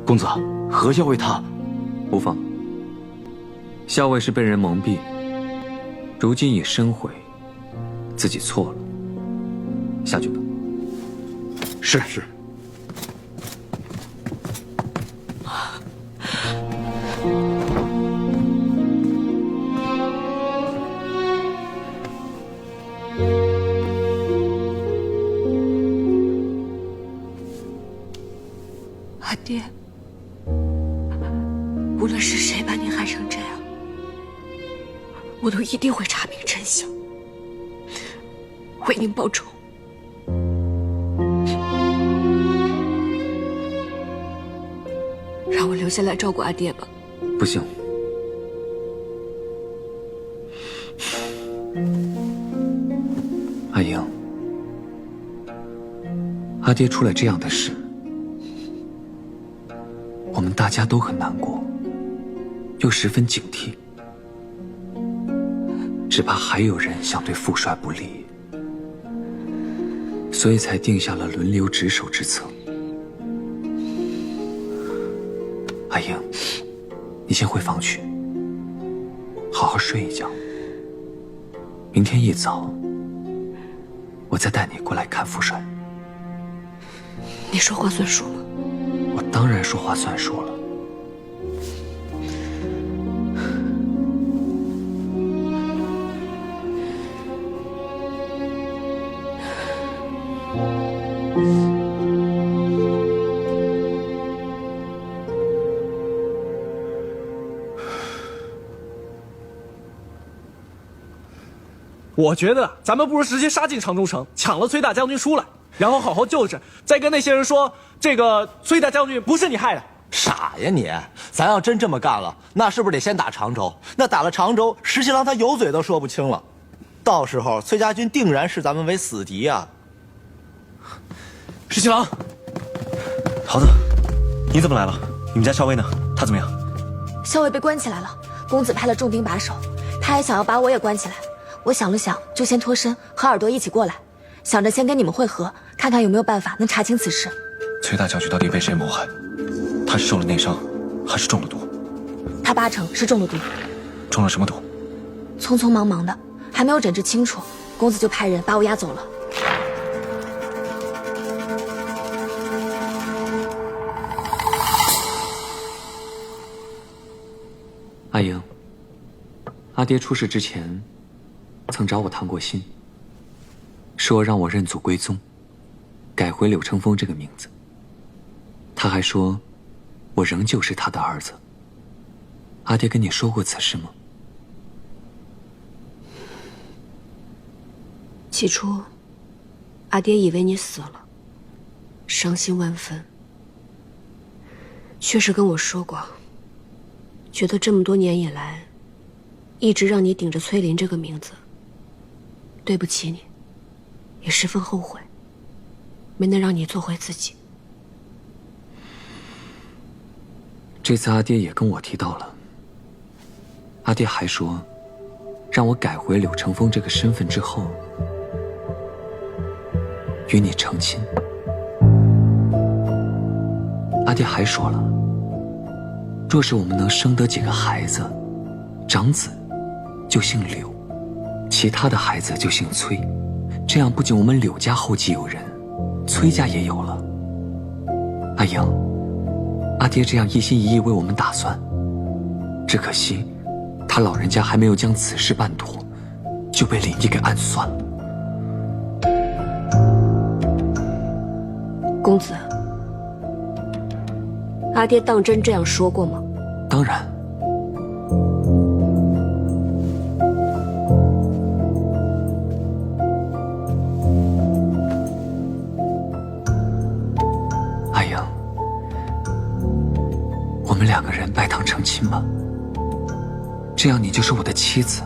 公子，何校尉他无妨。校尉是被人蒙蔽，如今已深悔自己错了。下去吧。是。阿爹，无论是谁把你害成这样，我都一定会查明真相，为您报仇。让我留下来照顾阿爹吧。不行。阿英，阿爹出了这样的事，我们大家都很难过，又十分警惕，只怕还有人想对父帅不利，所以才定下了轮流值守之策。阿英，你先回房去，好好睡一觉。明天一早，我再带你过来看父帅。你说话算数吗？我当然说话算数了。我觉得咱们不如直接杀进长州城，抢了崔大将军出来，然后好好救治，再跟那些人说，这个崔大将军不是你害的。傻呀你！咱要真这么干了，那是不是得先打常州？那打了常州，石七郎他有嘴都说不清了，到时候崔家军定然视咱们为死敌啊！石七郎，桃子，你怎么来了？你们家校尉呢？他怎么样？校尉被关起来了，公子派了重兵把守，他还想要把我也关起来。我想了想，就先脱身，和耳朵一起过来，想着先跟你们会合，看看有没有办法能查清此事。崔大将军到底被谁谋害？他是受了内伤，还是中了毒？他8成是中了毒。中了什么毒？匆匆忙忙的，还没有诊治清楚，公子就派人把我押走了。阿英，阿爹出事之前，曾找我谈过心，说让我认祖归宗，改回柳成风这个名字。他还说，我仍旧是他的儿子。阿爹跟你说过此事吗？起初，阿爹以为你死了，伤心万分。确实跟我说过，觉得这么多年以来，一直让你顶着崔林这个名字，对不起你，也十分后悔，没能让你做回自己。这次阿爹也跟我提到了，阿爹还说，让我改回柳成风这个身份之后，与你成亲。阿爹还说了，若是我们能生得几个孩子，长子就姓柳，其他的孩子就姓崔，这样不仅我们柳家后继有人，崔家也有了。阿英，阿爹这样一心一意为我们打算，只可惜他老人家还没有将此事办妥，就被林毅给暗算了。公子，阿爹当真这样说过吗？当然。阿英，吧，这样你就是我的妻子。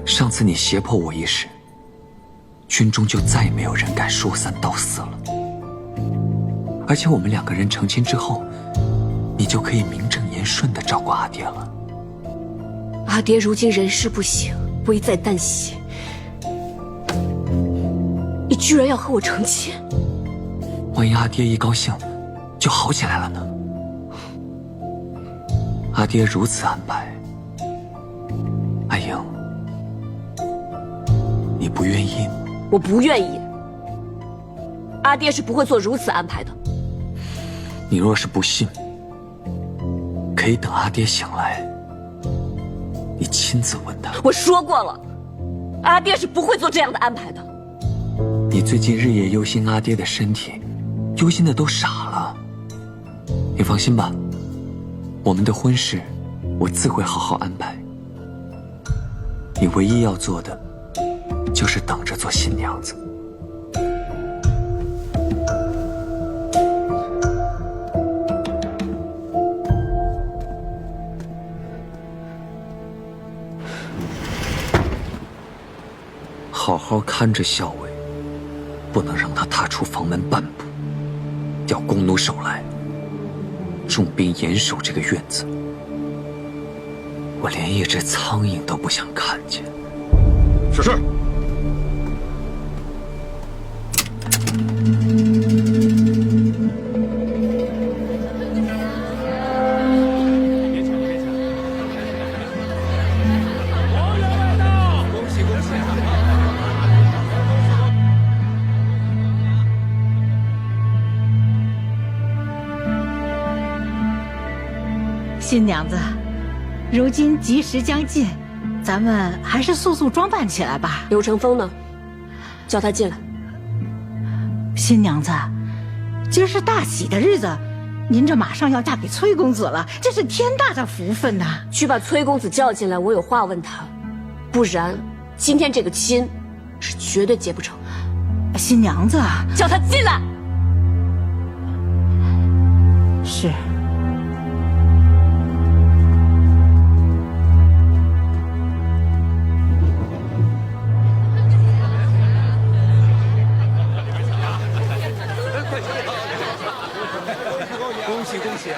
上次你胁迫我一事，军中就再也没有人敢说三道四了。而且我们2个人成亲之后，你就可以名正言顺地照顾阿爹了。阿爹如今人事不省，危在旦夕，你居然要和我成亲？万一阿爹一高兴就好起来了呢？阿爹如此安排，阿英，你不愿意？我不愿意。阿爹是不会做如此安排的。你若是不信，可以等阿爹醒来，你亲自问他。我说过了，阿爹是不会做这样的安排的。你最近日夜忧心阿爹的身体，忧心的都傻了。你放心吧，我们的婚事我自会好好安排。你唯一要做的就是等着做新娘子。好好看着校尉，不能让他踏出房门半步。调弓弩手来，重兵严守这个院子。我连一只苍蝇都不想看见。是。新娘子，如今吉时将近，咱们还是速速装扮起来吧。刘成风呢？叫他进来。新娘子，今儿是大喜的日子，您这马上要嫁给崔公子了，这是天大的福分呐！去把崔公子叫进来，我有话问他，不然今天这个亲是绝对结不成。新娘子，叫他进来。是。恭喜恭喜！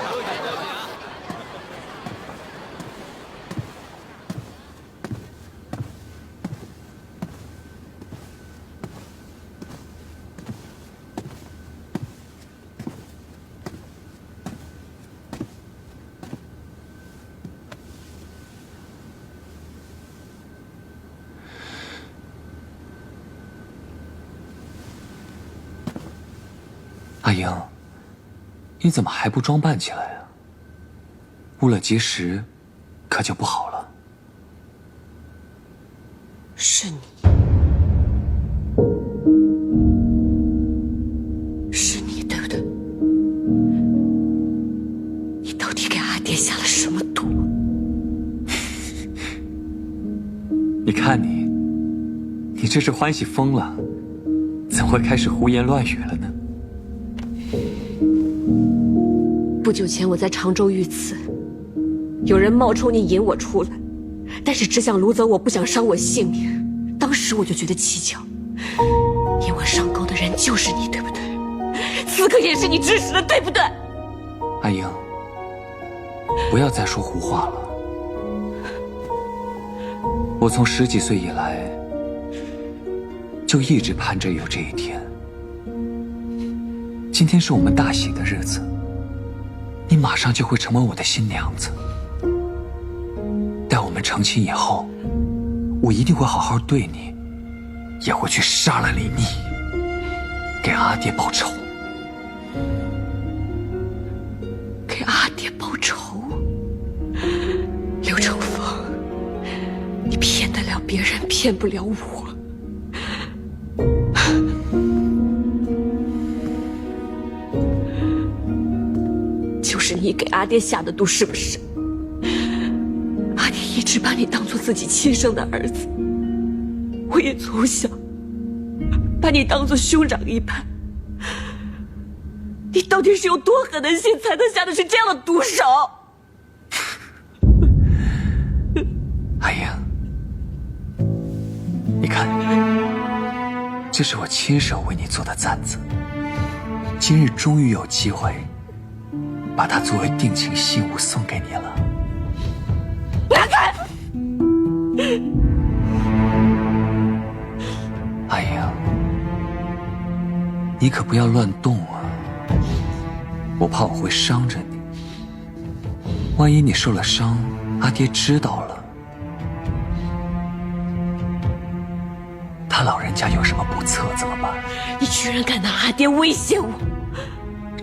阿英，你怎么还不装扮起来啊？误了吉时，可就不好了。是你，是你，对不对？你到底给阿爹下了什么毒？你看你这是欢喜疯了，怎会开始胡言乱语了呢？不久前我在常州遇刺，有人冒充你引我出来，但是只想掳走我，不想伤我性命。当时我就觉得蹊跷，引我上钩的人就是你，对不对？刺客也是你指使的，对不对？阿英，不要再说胡话了。我从10几岁以来，就一直盼着有这一天。今天是我们大喜的日子，你马上就会成为我的新娘子。待我们成亲以后，我一定会好好对你，也会去杀了李逆，给阿爹报仇。给阿爹报仇？刘成风，你骗得了别人，骗不了我。就是你给阿爹下的毒，是不是？阿爹一直把你当做自己亲生的儿子，我也从小把你当做兄长一般。你到底是有多狠的心，才能下得去这样的毒手？看，这是我亲手为你做的簪子，今日终于有机会把它作为定情信物送给你了。拿开！阿英，你可不要乱动啊，我怕我会伤着你。万一你受了伤，阿爹知道了，他老人家有什么不测怎么办？你居然敢拿阿爹威胁我！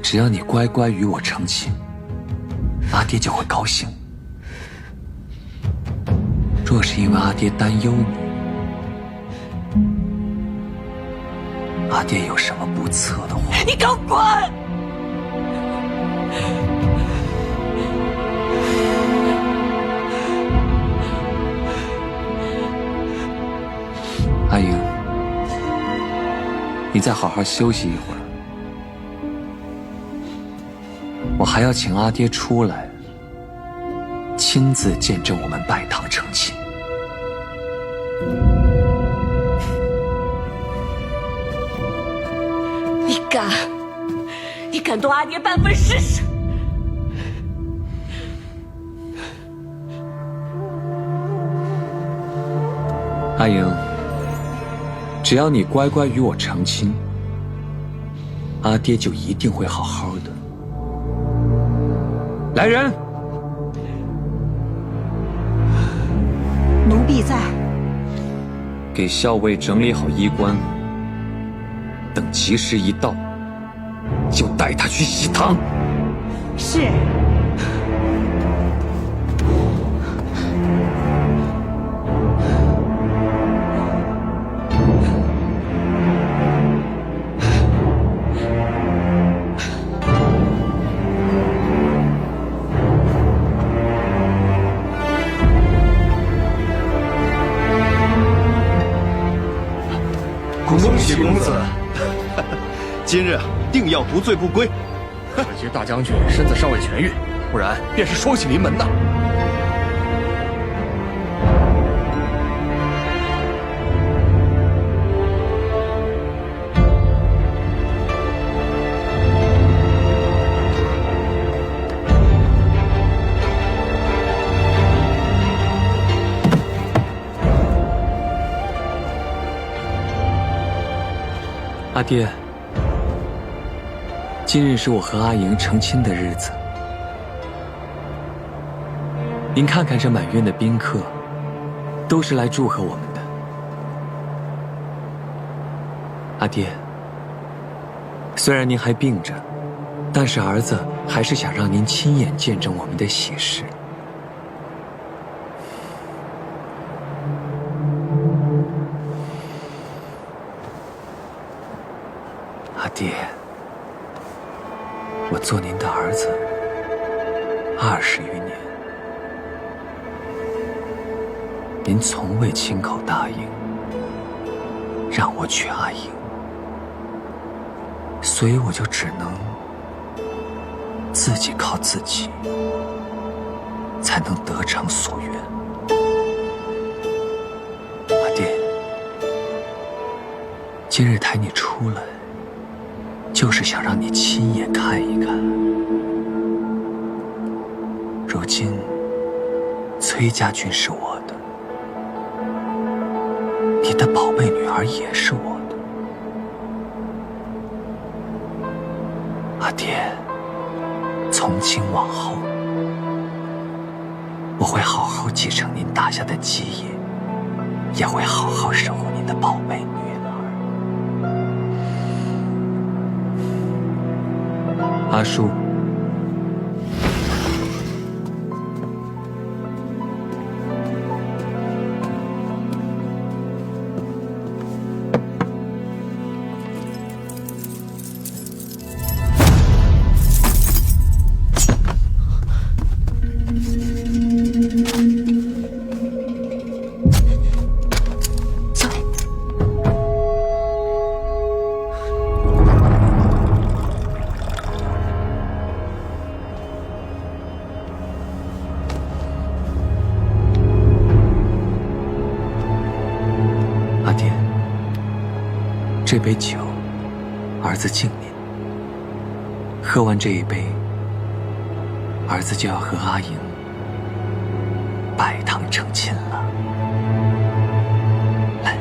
只要你乖乖与我成亲，阿爹就会高兴。若是因为阿爹担忧你，阿爹有什么不测的话，你给我滚！阿英，你再好好休息一会儿，我还要请阿爹出来，亲自见证我们拜堂成亲。你敢动阿爹半分试试？阿英，只要你乖乖与我成亲，阿爹就一定会好好的。来人！奴婢在。给校尉整理好衣冠，等吉时一到，就带他去喜堂。是。恭喜公子，今日定要不醉不归。可惜大将军身子尚未痊愈，不然便是双喜临门呐。阿爹，今日是我和阿莹成亲的日子，您看看这满院的宾客，都是来祝贺我们的。阿爹，虽然您还病着，但是儿子还是想让您亲眼见证我们的喜事。阿爹，我做您的儿子20余年，您从未亲口答应让我娶阿英，所以我就只能自己靠自己，才能得偿所愿。阿爹，今日抬你出来，就是想让你亲眼看一看，如今崔家军是我的，你的宝贝女儿也是我的。阿爹，从今往后，我会好好继承您打下的基业，也会好好守护您的宝贝女儿。阿叔，这杯酒，儿子敬您。喝完这一杯，儿子就要和阿莹拜堂成亲了。来，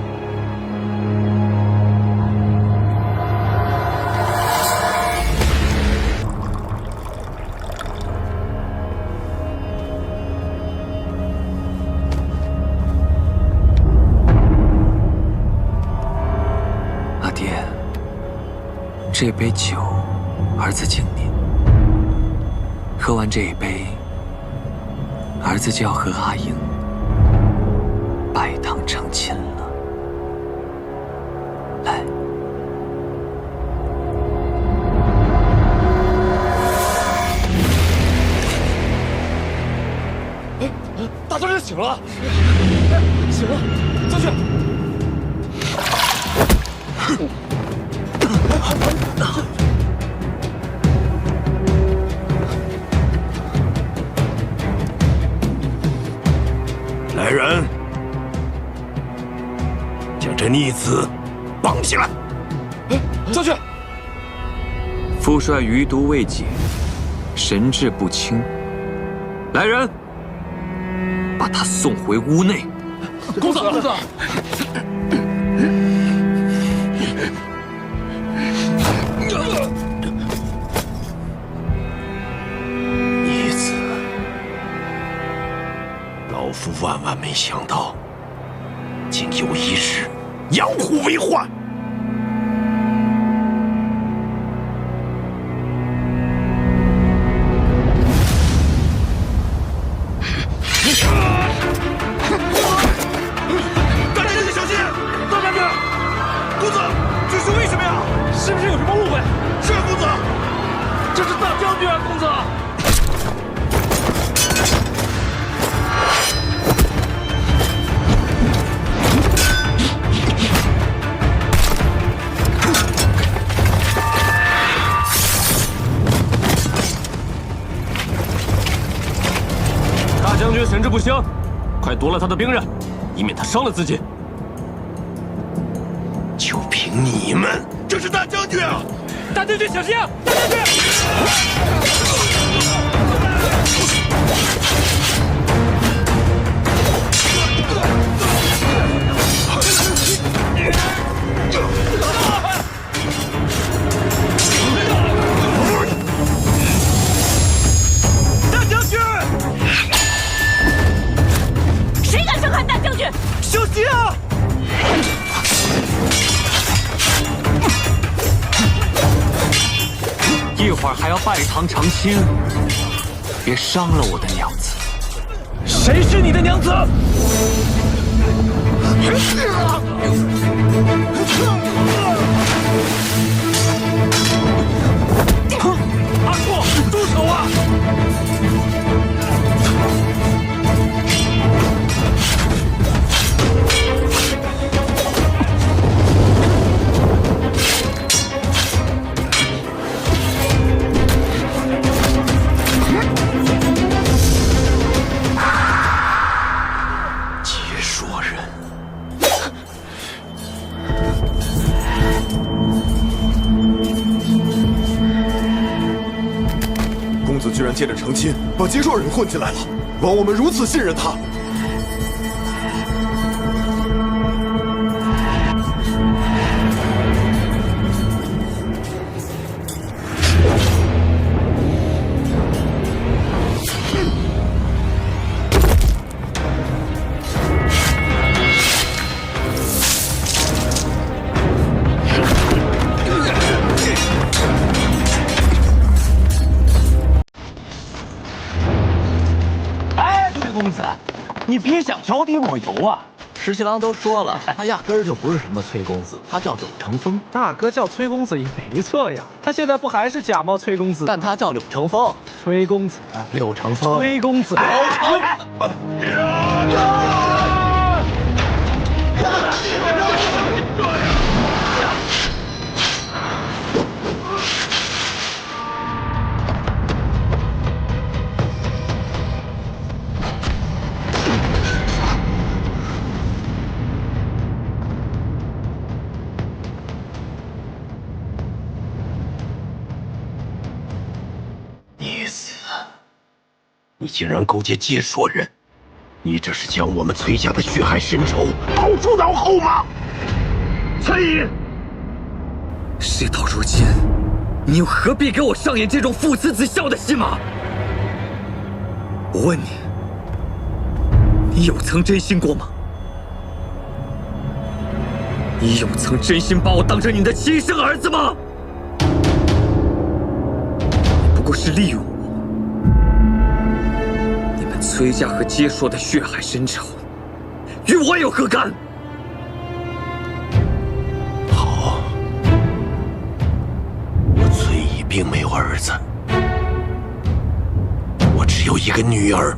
阿爹，这杯酒，儿子敬您。喝完这一杯，儿子就要和阿莹拜堂成亲了。来，大将军醒了，醒了，将军。来人，将这逆子绑起来！将军，父帅余毒未解，神志不清。来人，把他送回屋内。公子，公子。逆子，老夫万万没想到，竟有一日养虎为患。大将军小心！大将军，公子，这是为什么呀？是不是有什么误会？是公子，这是大将军啊，公子。大将军神志不清，快夺了他的兵刃，以免他伤了自己。就凭你们，这是大将军啊！大将军小心啊！大将军！大将军！谁敢伤害大将军？小心啊！一会儿还要拜堂成亲，别伤了我的娘子。谁是你的娘子？阿错，住手啊！居然借着成亲把接硕人混进来了，枉我们如此信任他。公子，你别想脚底抹油啊！石七郎都说了，他压根儿就不是什么崔公子，他叫柳成风。大哥叫崔公子也没错呀，他现在不还是假冒崔公子？但他叫柳成风，崔公子，柳成风，崔公子。你竟然勾结接说人，你这是将我们崔家的血海深仇抛诸脑后吗？崔隐，事到如今，你又何必给我上演这种父慈子孝的戏码？我问你，你有曾真心过吗？你有曾真心把我当成你的亲生儿子吗？你不过是利用我。你们崔家和接说的血海深仇，与我有何干？好，我崔乙并没有儿子，我只有一个女儿。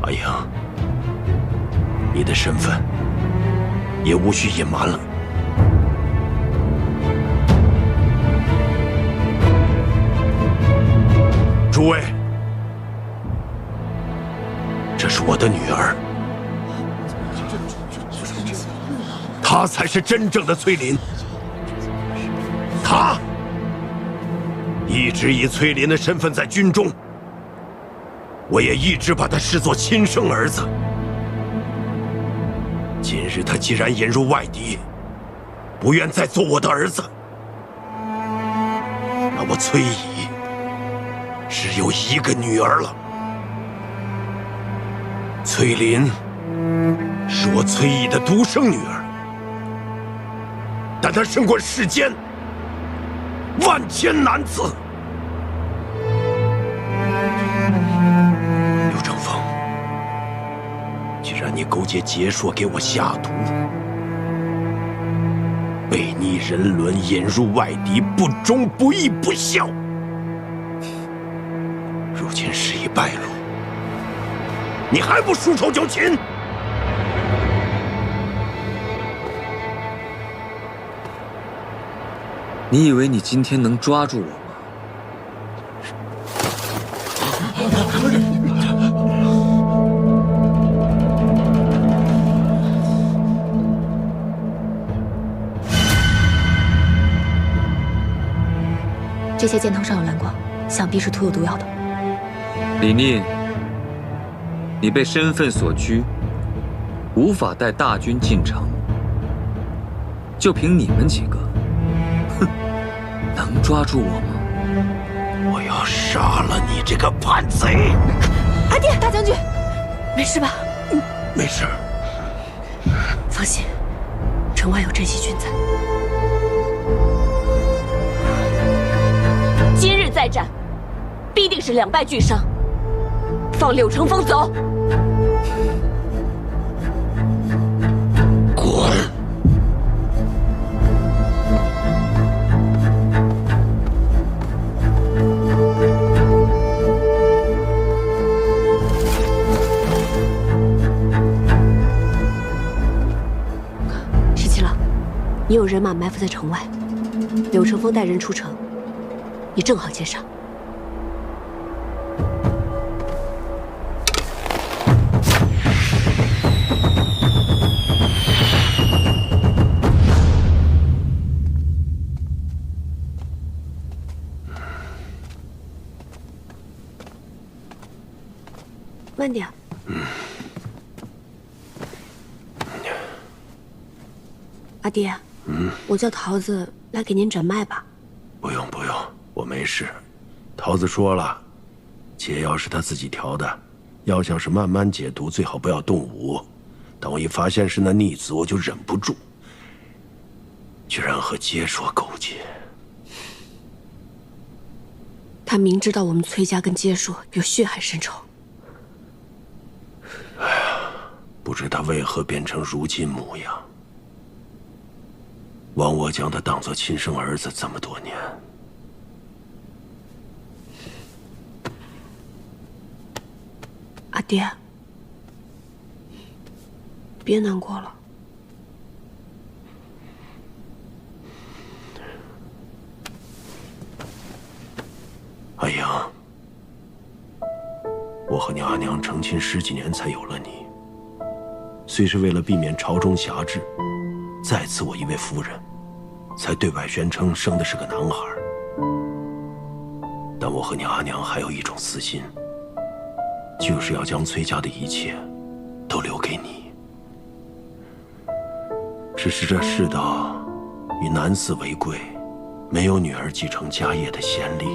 阿英，你的身份也无需隐瞒了。诸位，这是我的女儿，她才是真正的崔林。她一直以崔林的身份在军中，我也一直把他视作亲生儿子。今日他既然引入外敌，不愿再做我的儿子，那我崔乙只有一个女儿了。崔林是我崔乙的独生女儿，但她胜过世间万千男子。刘成风，既然你勾结劫硕给我下毒，背逆人伦，引入外敌，不忠不义不孝，如今事已败露，你还不束手就擒？你以为你今天能抓住我吗？这些箭头上有蓝光，想必是涂有毒药的。李逆，你被身份所拘，无法带大军进城。就凭你们几个，哼，能抓住我吗？我要杀了你这个叛贼！阿爹，大将军，没事吧？没事。放心，城外有镇西军在。今日再战，必定是两败俱伤。放柳成风走。滚！17郎，你有人马埋伏在城外，柳成风带人出城，你正好接上。慢点。阿爹，我叫桃子来给您诊脉吧。不用不用，我没事。桃子说了，解药是他自己调的，药效是慢慢解毒，最好不要动武。当我一发现是那逆子，我就忍不住，居然和接说勾结。他明知道我们崔家跟接说有血海深仇。哎呀，不知他为何变成如今模样。枉我将他当作亲生儿子这么多年。阿爹，别难过了。阿英，我和你阿娘成亲10几年才有了你，虽是为了避免朝中辖制，再赐我一位夫人，才对外宣称生的是个男孩。但我和你阿娘还有一种私心，就是要将崔家的一切都留给你。只是这世道以男嗣为贵，没有女儿继承家业的先例，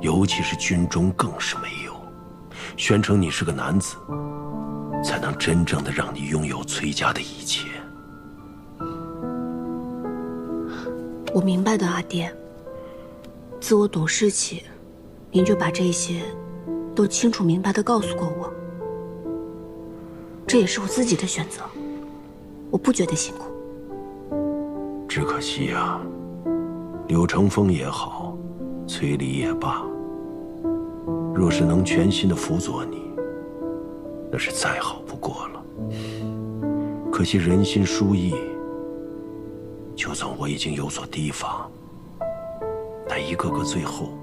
尤其是军中更是没有。宣称你是个男子，才能真正的让你拥有崔家的一切。我明白的，阿爹。自我懂事起，您就把这些都清楚明白地告诉过我，这也是我自己的选择，我不觉得辛苦。只可惜啊，柳成风也好，崔离也罢，若是能全心地辅佐你，那是再好不过了。可惜人心殊易，就算我已经有所提防，但一个个最后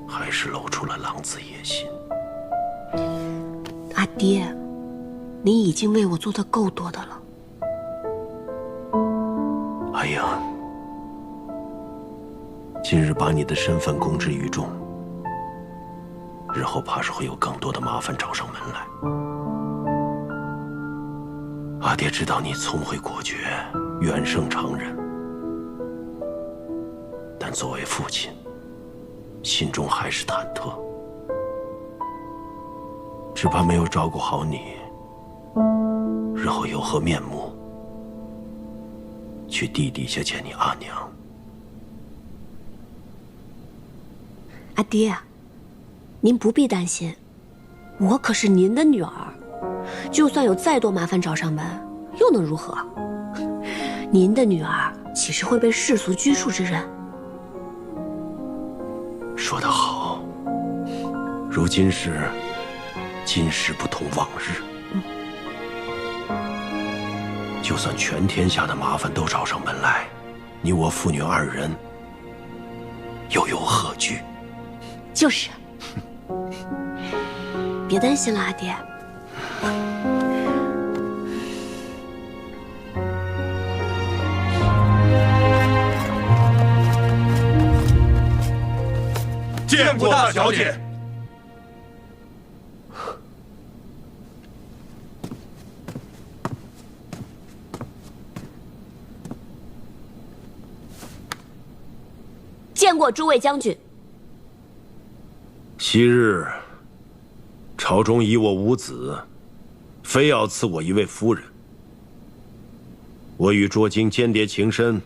还是露出了狼子野心。阿爹，您已经为我做的够多的了。阿英，今日把你的身份公之于众，日后怕是会有更多的麻烦找上门来。阿爹知道你聪慧果决，远胜常人，但作为父亲，心中还是忐忑，只怕没有照顾好你，日后有何面目去地底下见你阿娘？阿爹，您不必担心，我可是您的女儿，就算有再多麻烦找上门，又能如何？您的女儿岂是会被世俗拘束之人？说得好，如今是今时不同往日。就算全天下的麻烦都找上门来，你我父女二人又有何惧？就是，别担心了，阿爹。见过大小姐。见过诸位将军。昔日朝中以我无子，非要赐我一位夫人。我与卓金间谍情深，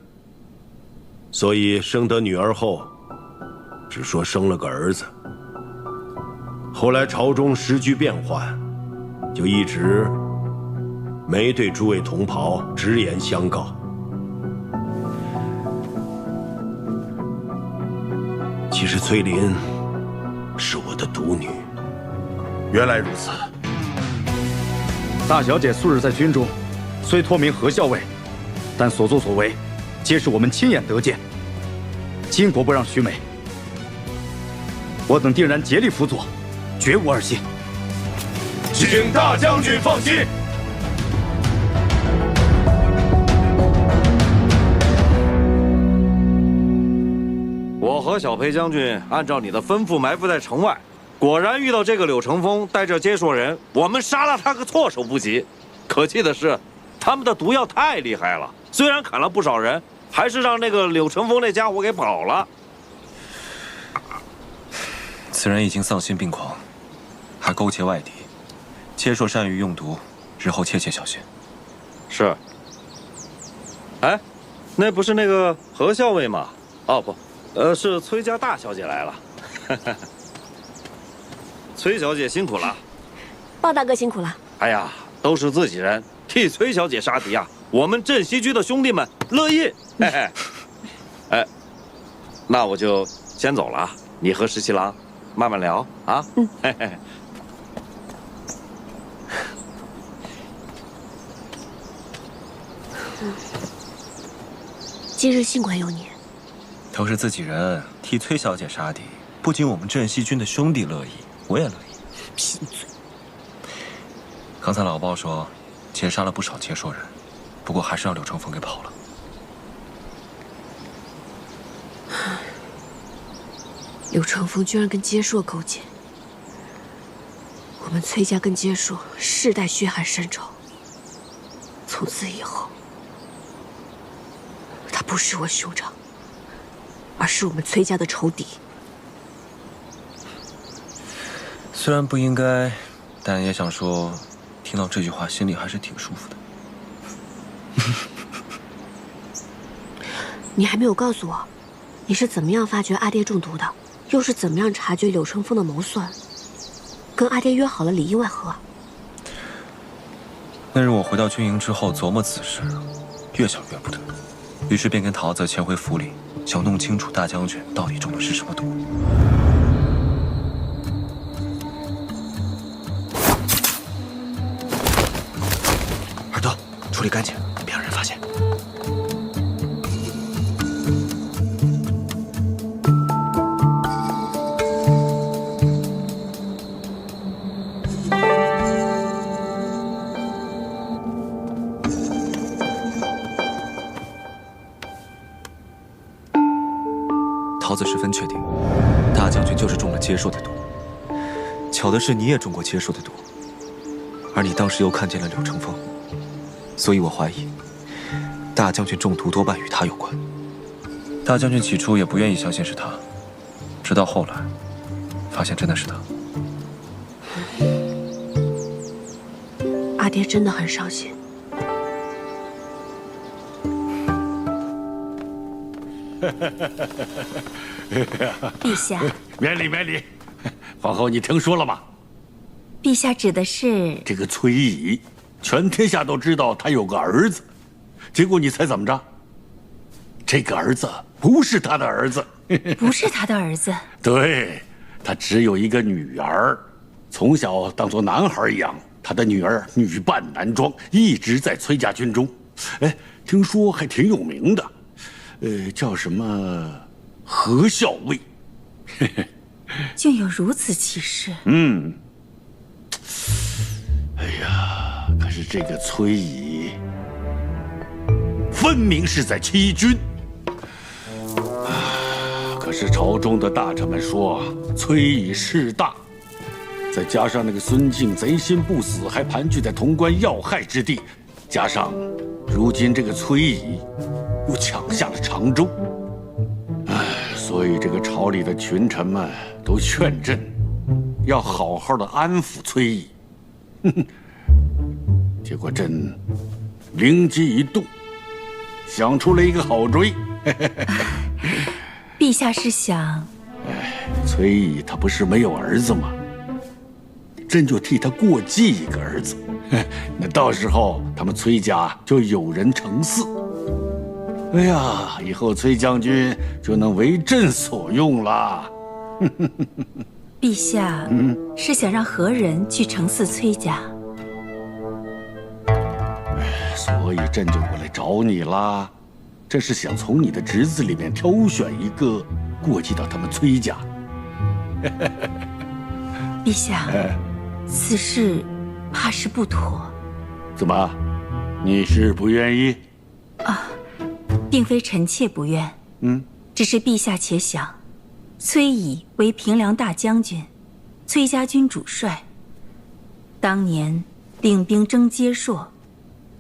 所以生得女儿后，只说生了个儿子。后来朝中时局变幻，就一直没对诸位同袍直言相告。其实崔琳是我的独女。原来如此。大小姐素日在军中，虽托名何校尉，但所作所为，皆是我们亲眼得见。巾帼不让须眉，我等定然竭力辅佐，绝无二心。请大将军放心。我和小裴将军按照你的吩咐埋伏在城外，果然遇到这个柳成风带着接说人，我们杀了他个措手不及。可气的是，他们的毒药太厉害了，虽然砍了不少人，还是让那个柳成风那家伙给跑了。此人已经丧心病狂，还勾结外敌，接受善于用毒，日后切切小心。是。哎，那不是那个何校尉吗？哦不。是崔家大小姐来了。崔小姐辛苦了。鲍大哥辛苦了。哎呀，都是自己人，替崔小姐杀敌啊！我们镇西居的兄弟们乐意。嘿嘿。哎，那我就先走了啊！你和十七郎慢慢聊啊。嘿嘿。今日幸亏有你。都是自己人，替崔小姐杀敌，不仅我们镇西军的兄弟乐意，我也乐意。贫嘴！刚才老鲍说，劫杀了不少接说人，不过还是让柳成风给跑了。柳成风居然跟接硕勾结，我们崔家跟接硕世代血海深仇。从此以后，他不是我兄长，而是我们崔家的仇敌。虽然不应该，但也想说，听到这句话心里还是挺舒服的。你还没有告诉我，你是怎么样发觉阿爹中毒的，又是怎么样察觉柳成风的谋算，跟阿爹约好了里应外合？那日我回到军营之后，琢磨此事，越想越不对，于是便跟桃子潜回府里，想弄清楚大将军到底中的是什么毒。耳朵，处理干净，别让人发现。桃子十分确定，大将军就是中了接硕的毒。巧的是，你也中过接硕的毒，而你当时又看见了柳成风，所以我怀疑，大将军中毒多半与他有关。大将军起初也不愿意相信是他，直到后来，发现真的是他。阿爹真的很伤心。陛下，免礼免礼。皇后，你听说了吗？陛下指的是这个崔乙，全天下都知道他有个儿子，结果你猜怎么着？这个儿子不是他的儿子，不是他的儿子。对，他只有一个女儿，从小当作男孩养。他的女儿女扮男装，一直在崔家军中。哎，听说还挺有名的，叫什么何校尉。竟有如此奇事。嗯。哎呀，可是这个崔乙，分明是在欺君。可是朝中的大臣们说，崔乙势大，再加上那个孙敬贼心不死，还盘踞在潼关要害之地，加上如今这个崔乙又抢下了常州，所以这个朝里的群臣们都劝朕要好好的安抚崔乙。结果朕灵机一动，想出了一个好主意。陛下是想，崔乙他不是没有儿子吗？朕就替他过继一个儿子，那到时候他们崔家就有人承嗣。哎呀，以后崔将军就能为朕所用了。陛下是想让何人去承嗣崔家？所以朕就过来找你啦。朕是想从你的侄子里面挑选一个过继到他们崔家。陛下，此事怕是不妥。怎么，你是不愿意？啊，并非臣妾不愿，只是陛下且想，崔乙为平凉大将军，崔家军主帅，当年领兵征接硕，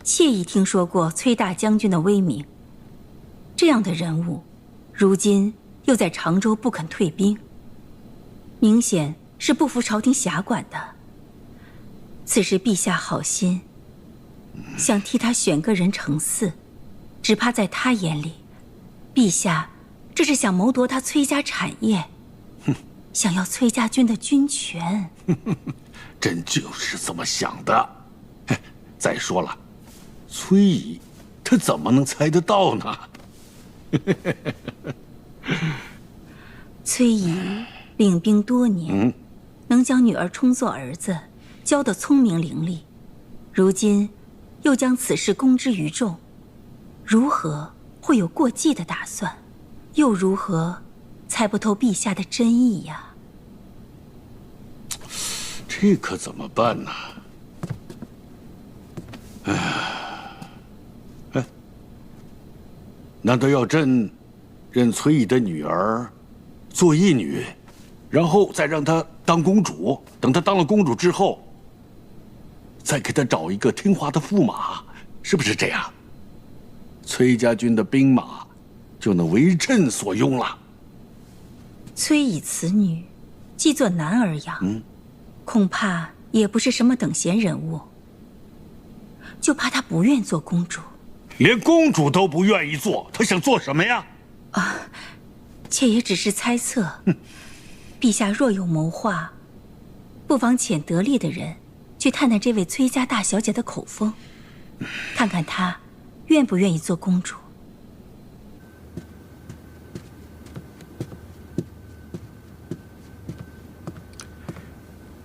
妾已听说过崔大将军的威名。这样的人物，如今又在常州不肯退兵，明显是不服朝廷辖管的。此时陛下好心，想替他选个人承嗣，只怕在他眼里，陛下这是想谋夺他崔家产业，想要崔家军的军权。朕就是这么想的。再说了，崔乙他怎么能猜得到呢？崔乙领兵多年，能将女儿充作儿子，教得聪明伶俐，如今又将此事公之于众，如何会有过继的打算？又如何猜不透陛下的真意呀？这可怎么办呢？难道要朕认崔乙的女儿做义女？然后再让她当公主。等她当了公主之后，再给她找一个听话的驸马，是不是这样？崔家军的兵马就能为朕所用了。崔乙此女，既作男儿养，恐怕也不是什么等闲人物。就怕她不愿做公主。连公主都不愿意做，她想做什么呀？啊，妾也只是猜测。陛下若有谋划，不妨遣得力的人去探探这位崔家大小姐的口风，看看她愿不愿意做公主。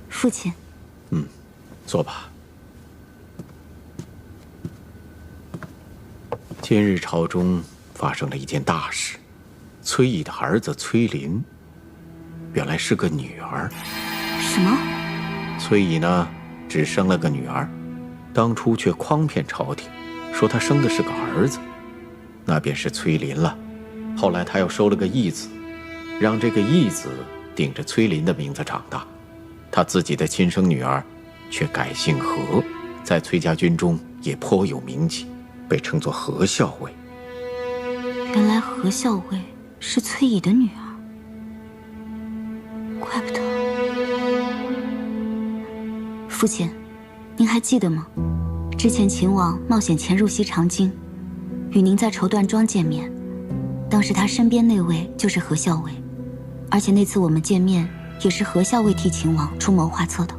父亲，坐吧。今日朝中发生了一件大事，崔乙的儿子崔林，原来是个女儿。什么？崔乙呢，只生了个女儿，当初却诓骗朝廷，说他生的是个儿子，那便是崔林了。后来他又收了个义子，让这个义子顶着崔林的名字长大。他自己的亲生女儿却改姓何，在崔家军中也颇有名气，被称作何校尉。原来何校尉是崔乙的女儿，怪不得。父亲，您还记得吗？之前秦王冒险潜入西长京，与您在绸缎庄见面，当时他身边那位就是何校尉，而且那次我们见面也是何校尉替秦王出谋划策的。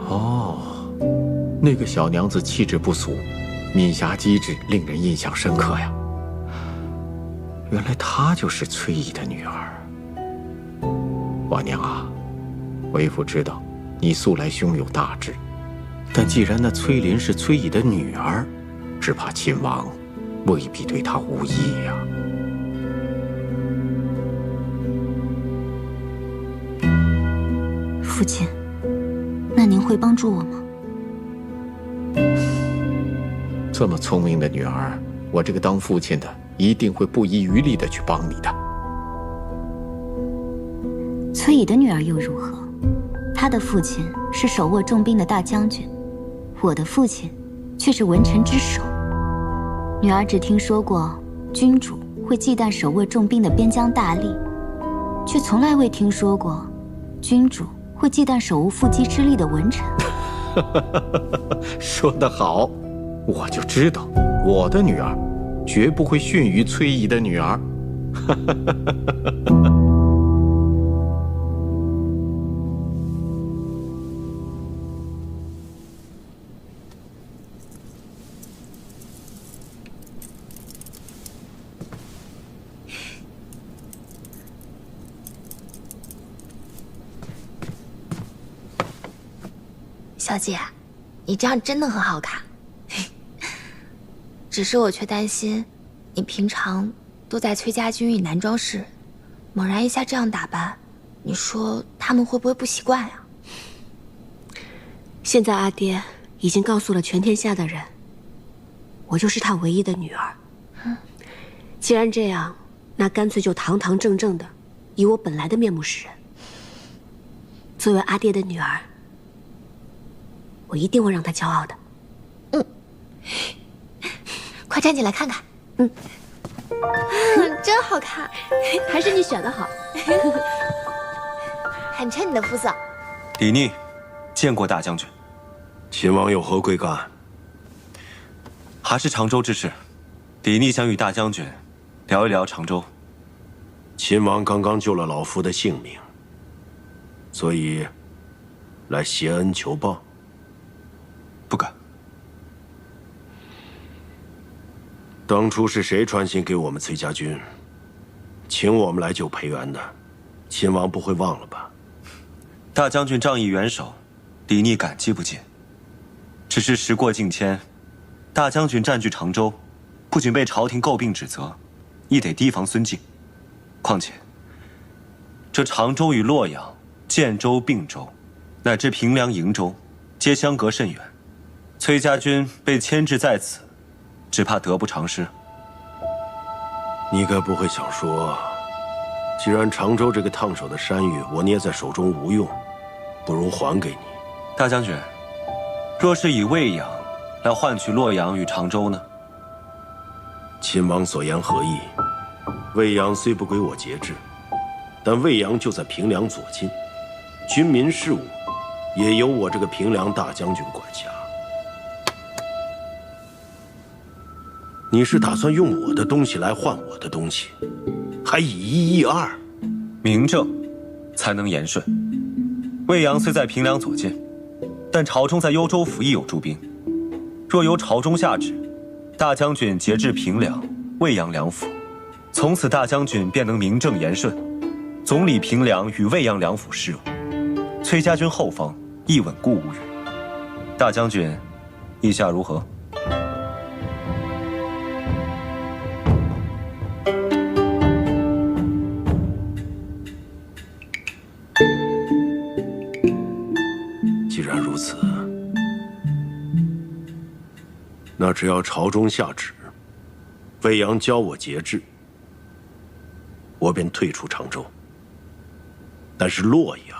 哦，那个小娘子气质不俗，敏侠机智，令人印象深刻呀。原来她就是崔乙的女儿。婉娘啊，为父知道你素来胸有大志，但既然那崔林是崔乙的女儿，只怕秦王未必对她无意呀。父亲，那您会帮助我吗？这么聪明的女儿，我这个当父亲的一定会不遗余力的去帮你的。崔乙的女儿又如何？她的父亲是手握重兵的大将军，我的父亲却是文臣之首。女儿只听说过君主会忌惮手握重兵的边疆大吏，却从来未听说过君主会忌惮手无缚鸡之力的文臣。说得好，我就知道我的女儿绝不会逊于崔乙的女儿。小姐，你这样真的很好看。只是我却担心，你平常都在崔家军与男装侍，猛然一下这样打扮，你说他们会不会不习惯呀？现在阿爹已经告诉了全天下的人，我就是他唯一的女儿。既然这样，那干脆就堂堂正正的以我本来的面目示人。作为阿爹的女儿，我一定会让他骄傲的。快站起来看看。真好看，还是你选的好，很衬你的肤色。李逆，见过大将军。秦王有何贵干？还是常州之事。李逆想与大将军聊一聊常州。秦王刚刚救了老夫的性命，所以来谢恩求报。不敢。当初是谁传信给我们崔家军，请我们来救裴元的？秦王不会忘了吧？大将军仗义援手，李逆感激不尽。只是时过境迁，大将军占据常州，不仅被朝廷诟病指责，亦得提防孙敬。况且，这常州与洛阳、建州、并州，乃至平凉、瀛州，皆相隔甚远。崔家军被牵制在此，只怕得不偿失。你该不会想说，既然常州这个烫手的山芋我捏在手中无用，不如还给你。大将军，若是以魏阳来换取洛阳与常州呢？秦王所言何意？魏阳虽不归我节制，但魏阳就在平凉左近，军民事务也由我这个平凉大将军管辖。你是打算用我的东西来换我的东西，还以一易二？明正才能言顺。魏阳虽在平凉左近，但朝中在幽州府亦有驻兵。若由朝中下旨，大将军节制平凉、魏阳两府，从此大将军便能名正言顺，总理平凉与魏阳两府事务。崔家军后方亦稳固无虞。大将军意下如何？既然如此，那只要朝中下旨，魏阳教我节制，我便退出常州。但是洛阳，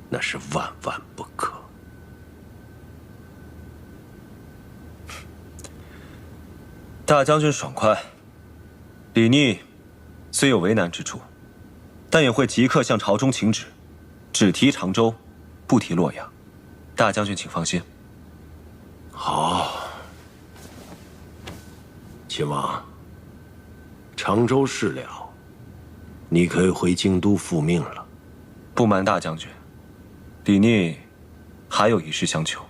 那是万万不可。大将军爽快，李逆虽有为难之处，但也会即刻向朝中请旨，只提常州，不提洛阳。大将军请放心。好，秦王，常州事了，你可以回京都复命了。不瞒大将军，李逆还有一事相求。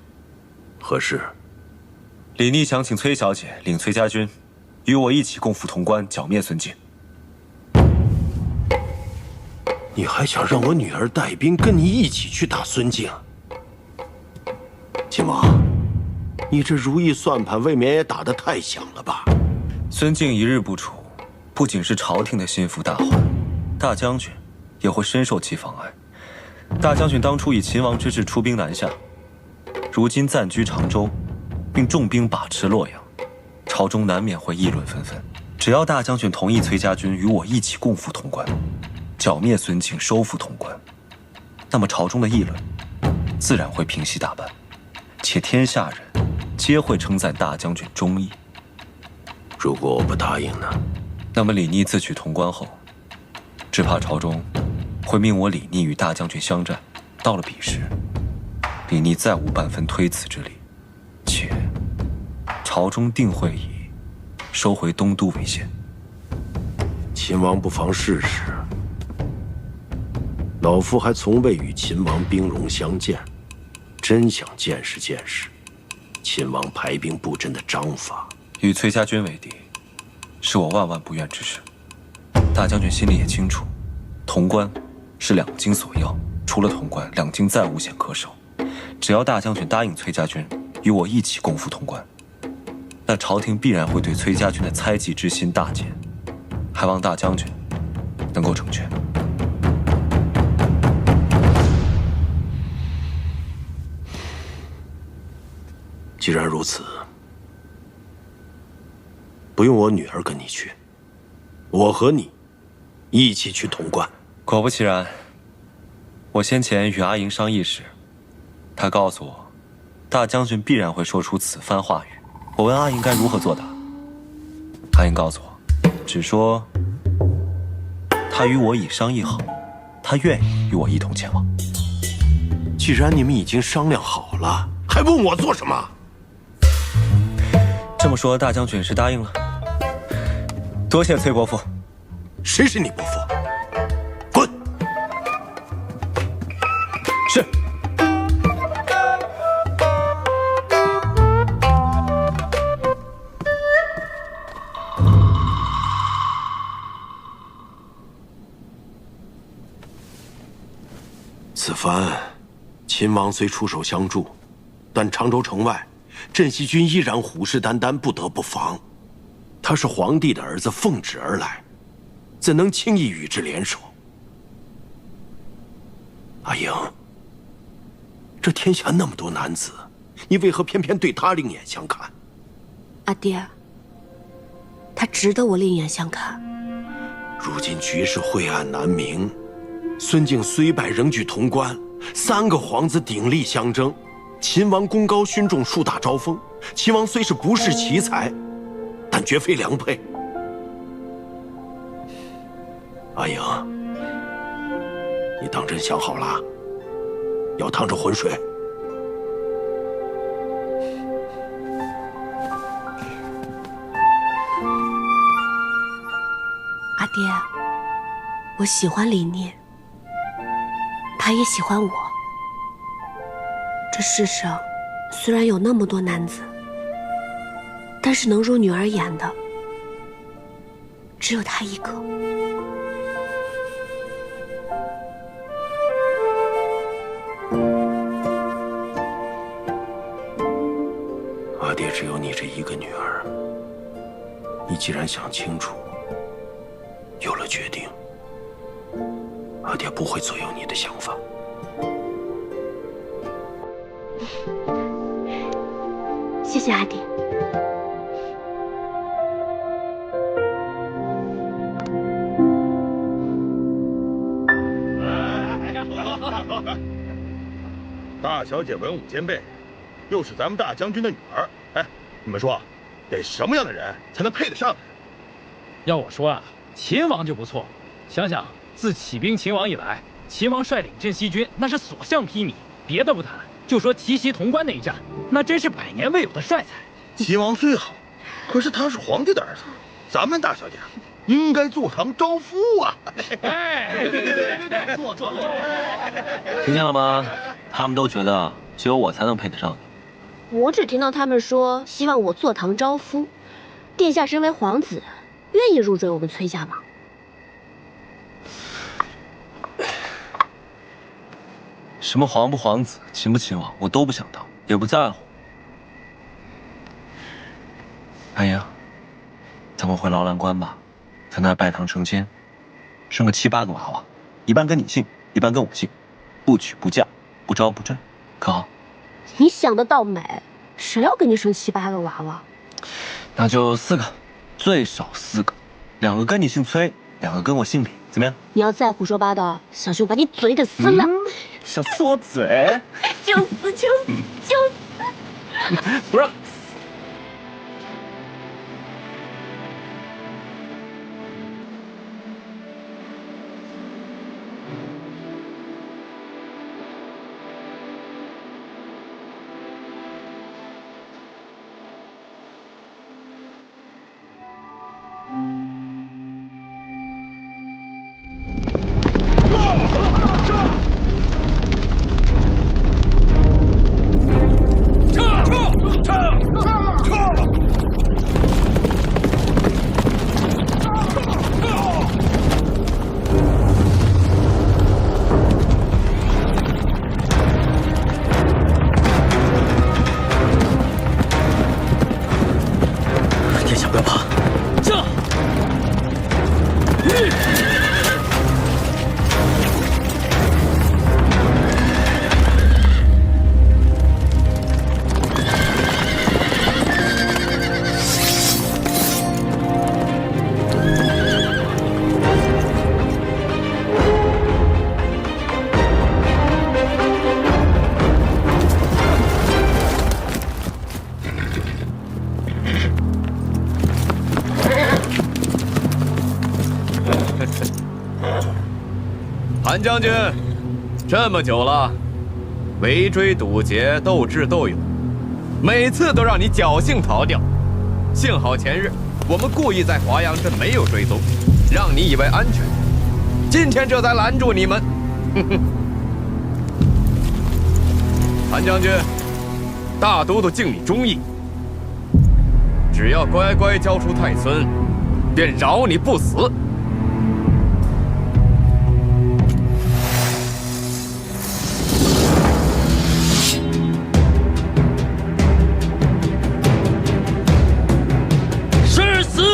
何事？李逆想请崔小姐领崔家军，与我一起共赴潼关，剿灭孙敬。你还想让我女儿带兵跟你一起去打孙敬？秦王，你这如意算盘未免也打得太响了吧？孙敬一日不处，不仅是朝廷的心腹大患，大将军也会深受其妨碍。大将军当初以秦王之志出兵南下，如今暂居常州，并重兵把持洛阳，朝中难免会议论纷纷。只要大将军同意崔家军与我一起共赴潼关，剿灭孙敬，收复潼关，那么朝中的议论自然会平息大半，且天下人皆会称赞大将军忠义。如果我不答应呢？那么李逆自取潼关后，只怕朝中会命我李逆与大将军相战。到了彼时，李逆再无半分推辞之力，且朝中定会以收回东都为限。秦王不妨试试。老夫还从未与秦王兵戎相见，真想见识见识秦王排兵布阵的章法。与崔家军为敌，是我万万不愿之事。大将军心里也清楚，潼关是两京所要，除了潼关，两京再无险可守。只要大将军答应崔家军与我一起共赴潼关，那朝廷必然会对崔家军的猜忌之心大减，还望大将军能够成全。既然如此，不用我女儿跟你去，我和你一起去潼关。果不其然，我先前与阿莹商议时，她告诉我，大将军必然会说出此番话语。我问阿莹该如何作答，阿莹告诉我，只说她与我已商议好，她愿意与我一同前往。既然你们已经商量好了，还问我做什么？这么说，大将军是答应了？多谢崔伯父。谁是你伯父？滚！是。此番，秦王虽出手相助，但常州城外，镇西军依然虎视眈眈，不得不防。他是皇帝的儿子，奉旨而来，怎能轻易与之联手？阿莹，这天下那么多男子，你为何偏偏对他另眼相看？阿爹，他值得我另眼相看。如今局势晦暗难明，孙敬虽败仍据潼关，3个皇子鼎力相争。秦王功高勋重，树大招风。秦王虽是不识奇才，但绝非良配。阿莹，你当真想好了？要趟这浑水？阿爹，我喜欢李念，他也喜欢我。这世上虽然有那么多男子，但是能如女儿眼的，只有他一个。阿爹只有你这一个女儿，你既然想清楚，有了决定，阿爹不会左右你的想法。谢谢阿爹。大小姐文武兼备，又是咱们大将军的女儿，哎，你们说，得什么样的人才能配得上呢？要我说啊，秦王就不错。想想自起兵秦王以来，秦王率领镇西军那是所向披靡，别的不谈，就说奇袭潼关那一战，那真是百年未有的帅才。秦王虽好，可是他是皇帝的儿子，咱们大小姐应该坐堂招夫啊！哎，对，坐。听见了吗？他们都觉得只有我才能配得上你。我只听到他们说希望我坐堂招夫。殿下身为皇子，愿意入赘我们崔家吗？什么皇不皇子，秦不秦王，我都不想当，也不在乎。阿姨，咱们回劳兰关吧，在那儿拜堂成亲，生个7、8个娃娃，一半跟你姓，一半跟我姓，不娶不嫁，不招不朕，可好？你想得倒美，谁要跟你生7、8个娃娃？那就4个，最少4个，2个跟你姓崔，2个跟我姓李，怎么样？你要再胡说八道，小心我把你嘴给撕了！想撕我嘴？就撕！不让。韩将军，这么久了，围追堵截，斗智斗勇，每次都让你侥幸逃掉。幸好前日我们故意在华阳镇没有追踪，让你以为安全，今天这才拦住你们。韩将军，大都督敬你忠义，只要乖乖交出太孙，便饶你不死。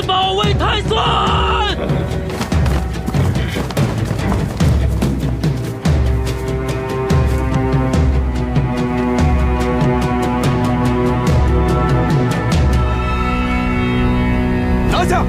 保卫太孙！拿下！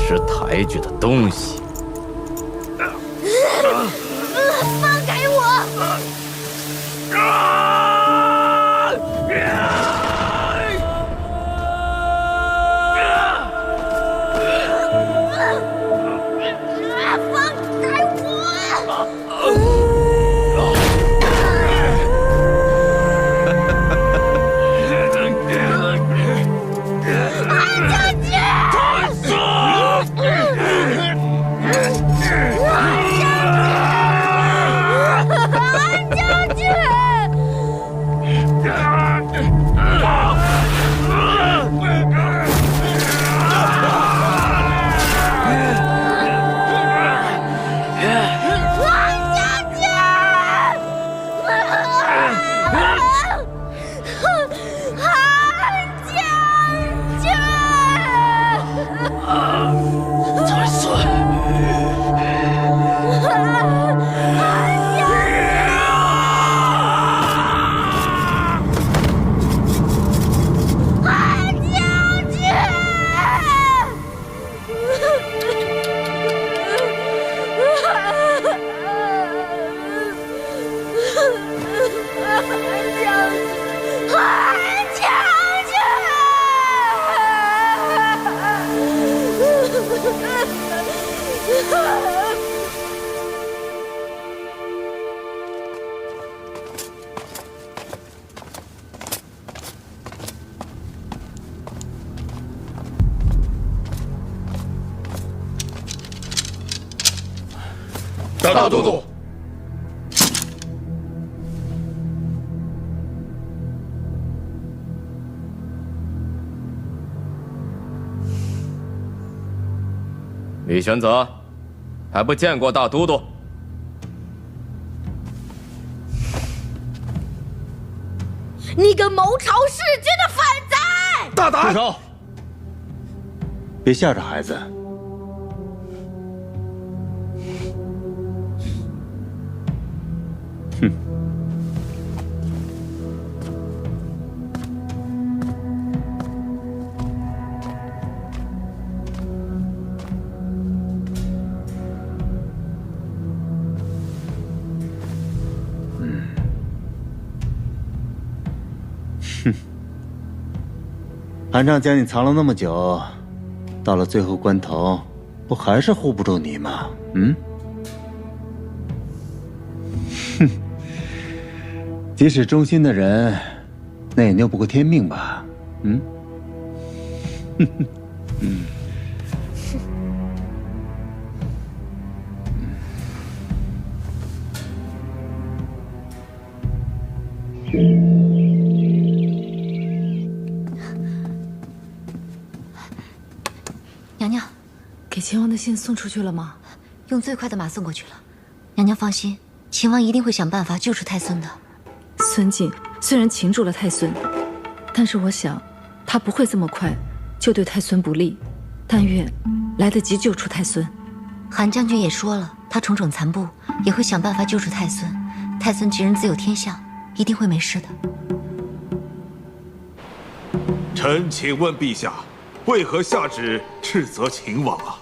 识抬举的东西。放开我！大都督，李玄泽，还不见过大都督？你个谋朝弑君的反贼！大胆！住手！别吓着孩子。哼！韩丈将你藏了那么久，到了最后关头，不还是护不住你吗？嗯？哼！即使忠心的人，那也拗不过天命吧？嗯？哼哼，嗯。娘娘，给秦王的信送出去了吗？用最快的马送过去了。娘娘放心，秦王一定会想办法救出太孙的。孙敬虽然擒住了太孙，但是我想，他不会这么快就对太孙不利。但愿来得及救出太孙。韩将军也说了，他重整残部，也会想办法救出太孙。太孙吉人自有天相，一定会没事的。臣请问陛下，为何下旨斥责秦王啊？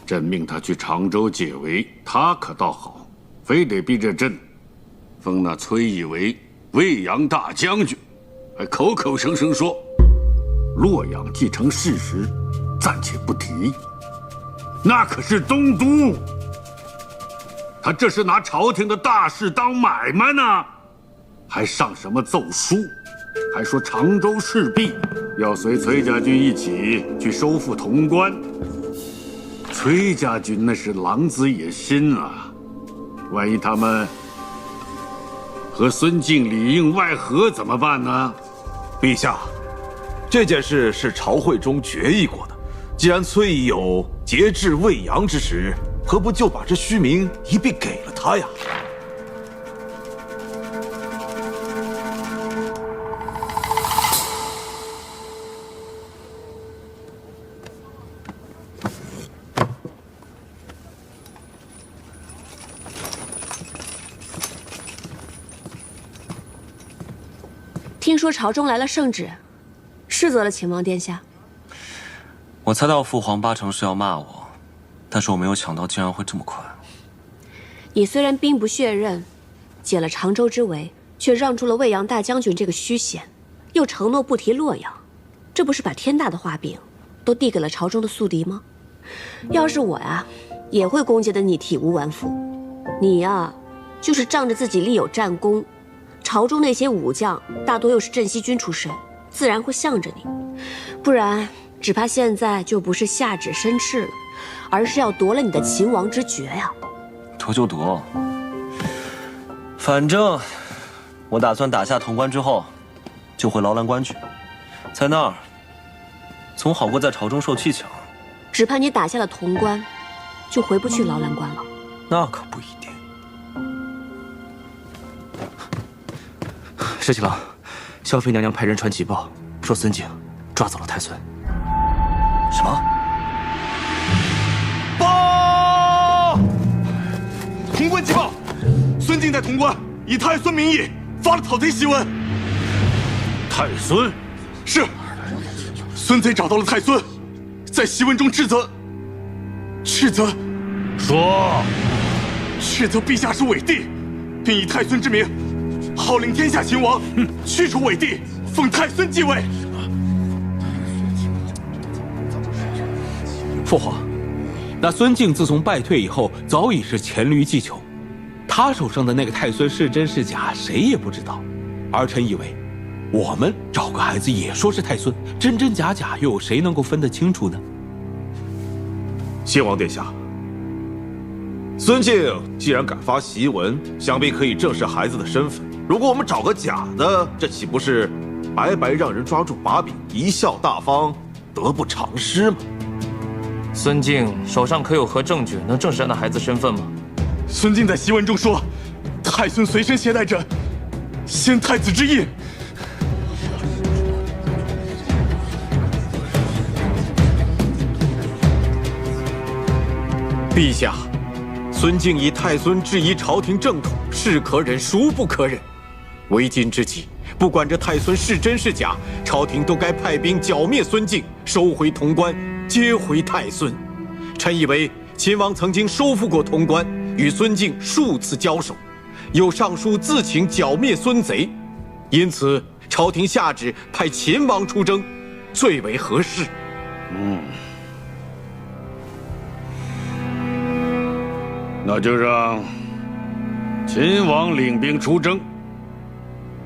朕命他去常州解围，他可倒好，非得逼着朕封那崔乙为魏阳大将军，还口口声声说洛阳既成事实，暂且不提。那可是东都，他这是拿朝廷的大事当买卖呢，还上什么奏书？还说常州势必要随崔家军一起去收复潼关。崔家军那是狼子野心啊，万一他们和孙敬里应外合怎么办呢？陛下，这件事是朝会中决议过的，既然崔乙有节制魏阳之实，何不就把这虚名一并给了他呀？听说朝中来了圣旨，是责了秦王殿下。我猜到父皇八成是要骂我，但是我没有想到竟然会这么快。你虽然兵不血刃，解了常州之围，却让出了魏阳大将军这个虚衔，又承诺不提洛阳，这不是把天大的画饼都递给了朝中的宿敌吗？要是我呀，也会攻击的你体无完肤。你呀，就是仗着自己立有战功，朝中那些武将大多又是镇西军出身，自然会向着你。不然，只怕现在就不是下旨申斥了，而是要夺了你的秦王之爵呀！夺就夺，反正我打算打下潼关之后，就回劳兰关去，在那儿总好过在朝中受气强。只怕你打下了潼关，就回不去劳兰关了。那可不一定。石七郎，萧妃娘娘派人传急报，说孙敬抓走了太孙。什么？报！潼关急报，孙敬在潼关以太孙名义发了讨贼檄文。太孙？是。孙贼找到了太孙，在檄文中斥责说，斥责陛下是伪帝，并以太孙之名号令天下秦王，驱除伪帝，奉太孙继位。父皇，那孙敬自从败退以后，早已是黔驴技穷，他手上的那个太孙是真是假，谁也不知道。儿臣以为，我们找个孩子也说是太孙，真真假假，又有谁能够分得清楚呢？先王殿下，孙敬既然敢发檄文，想必可以证实孩子的身份。如果我们找个假的，这岂不是白白让人抓住把柄，贻笑大方，得不偿失吗？孙敬手上可有何证据能证实那孩子身份吗？孙敬在檄文中说，太孙随身携带着先太子之印。陛下，孙敬以太孙质疑朝廷正统，是可忍孰不可忍。为今之计，不管这太孙是真是假，朝廷都该派兵剿灭孙敬，收回潼关，接回太孙。臣以为秦王曾经收复过潼关，与孙敬数次交手，有上书自请剿灭孙贼，因此朝廷下旨派秦王出征，最为合适。那就让秦王领兵出征，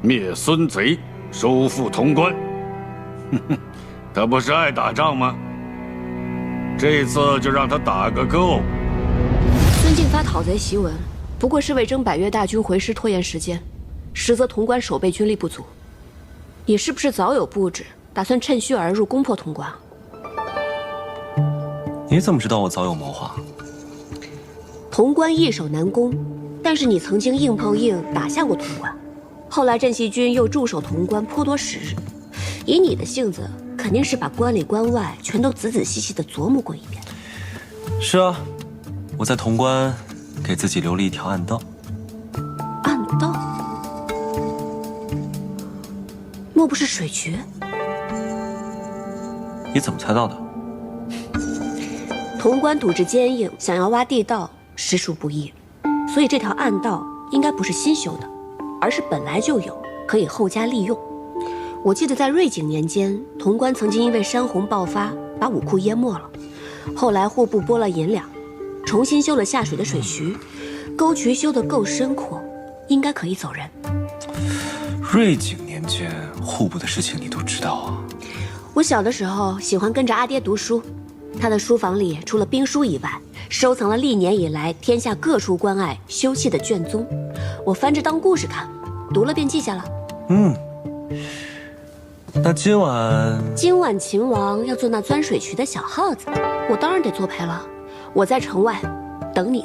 灭孙贼，收复潼关。他不是爱打仗吗？这次就让他打个够。孙敬发讨贼檄文，不过是为征百越大军回师拖延时间，实则潼关守备军力不足。你是不是早有布置，打算趁虚而入，攻破潼关？你怎么知道我早有谋划？潼关易守难攻，但是你曾经硬碰硬打下过潼关，后来镇西军又驻守潼关颇多时日。以你的性子，肯定是把关里关外全都仔仔细细地琢磨过一遍。是啊，我在潼关给自己留了一条暗道。暗道？莫不是水渠？你怎么猜到的？潼关土质坚硬，想要挖地道实属不易，所以这条暗道应该不是新修的，而是本来就有，可以后加利用。我记得在瑞景年间，潼关曾经因为山洪爆发，把武库淹没了，后来户部拨了银两，重新修了下水的水渠，沟渠修得够深阔，应该可以走人。瑞景年间，户部的事情你都知道啊？我小的时候喜欢跟着阿爹读书，他的书房里除了兵书以外，收藏了历年以来天下各处关隘修葺的卷宗，我翻着当故事看，读了便记下了。那今晚秦王要做那钻水渠的小耗子，我当然得作陪了。我在城外等你。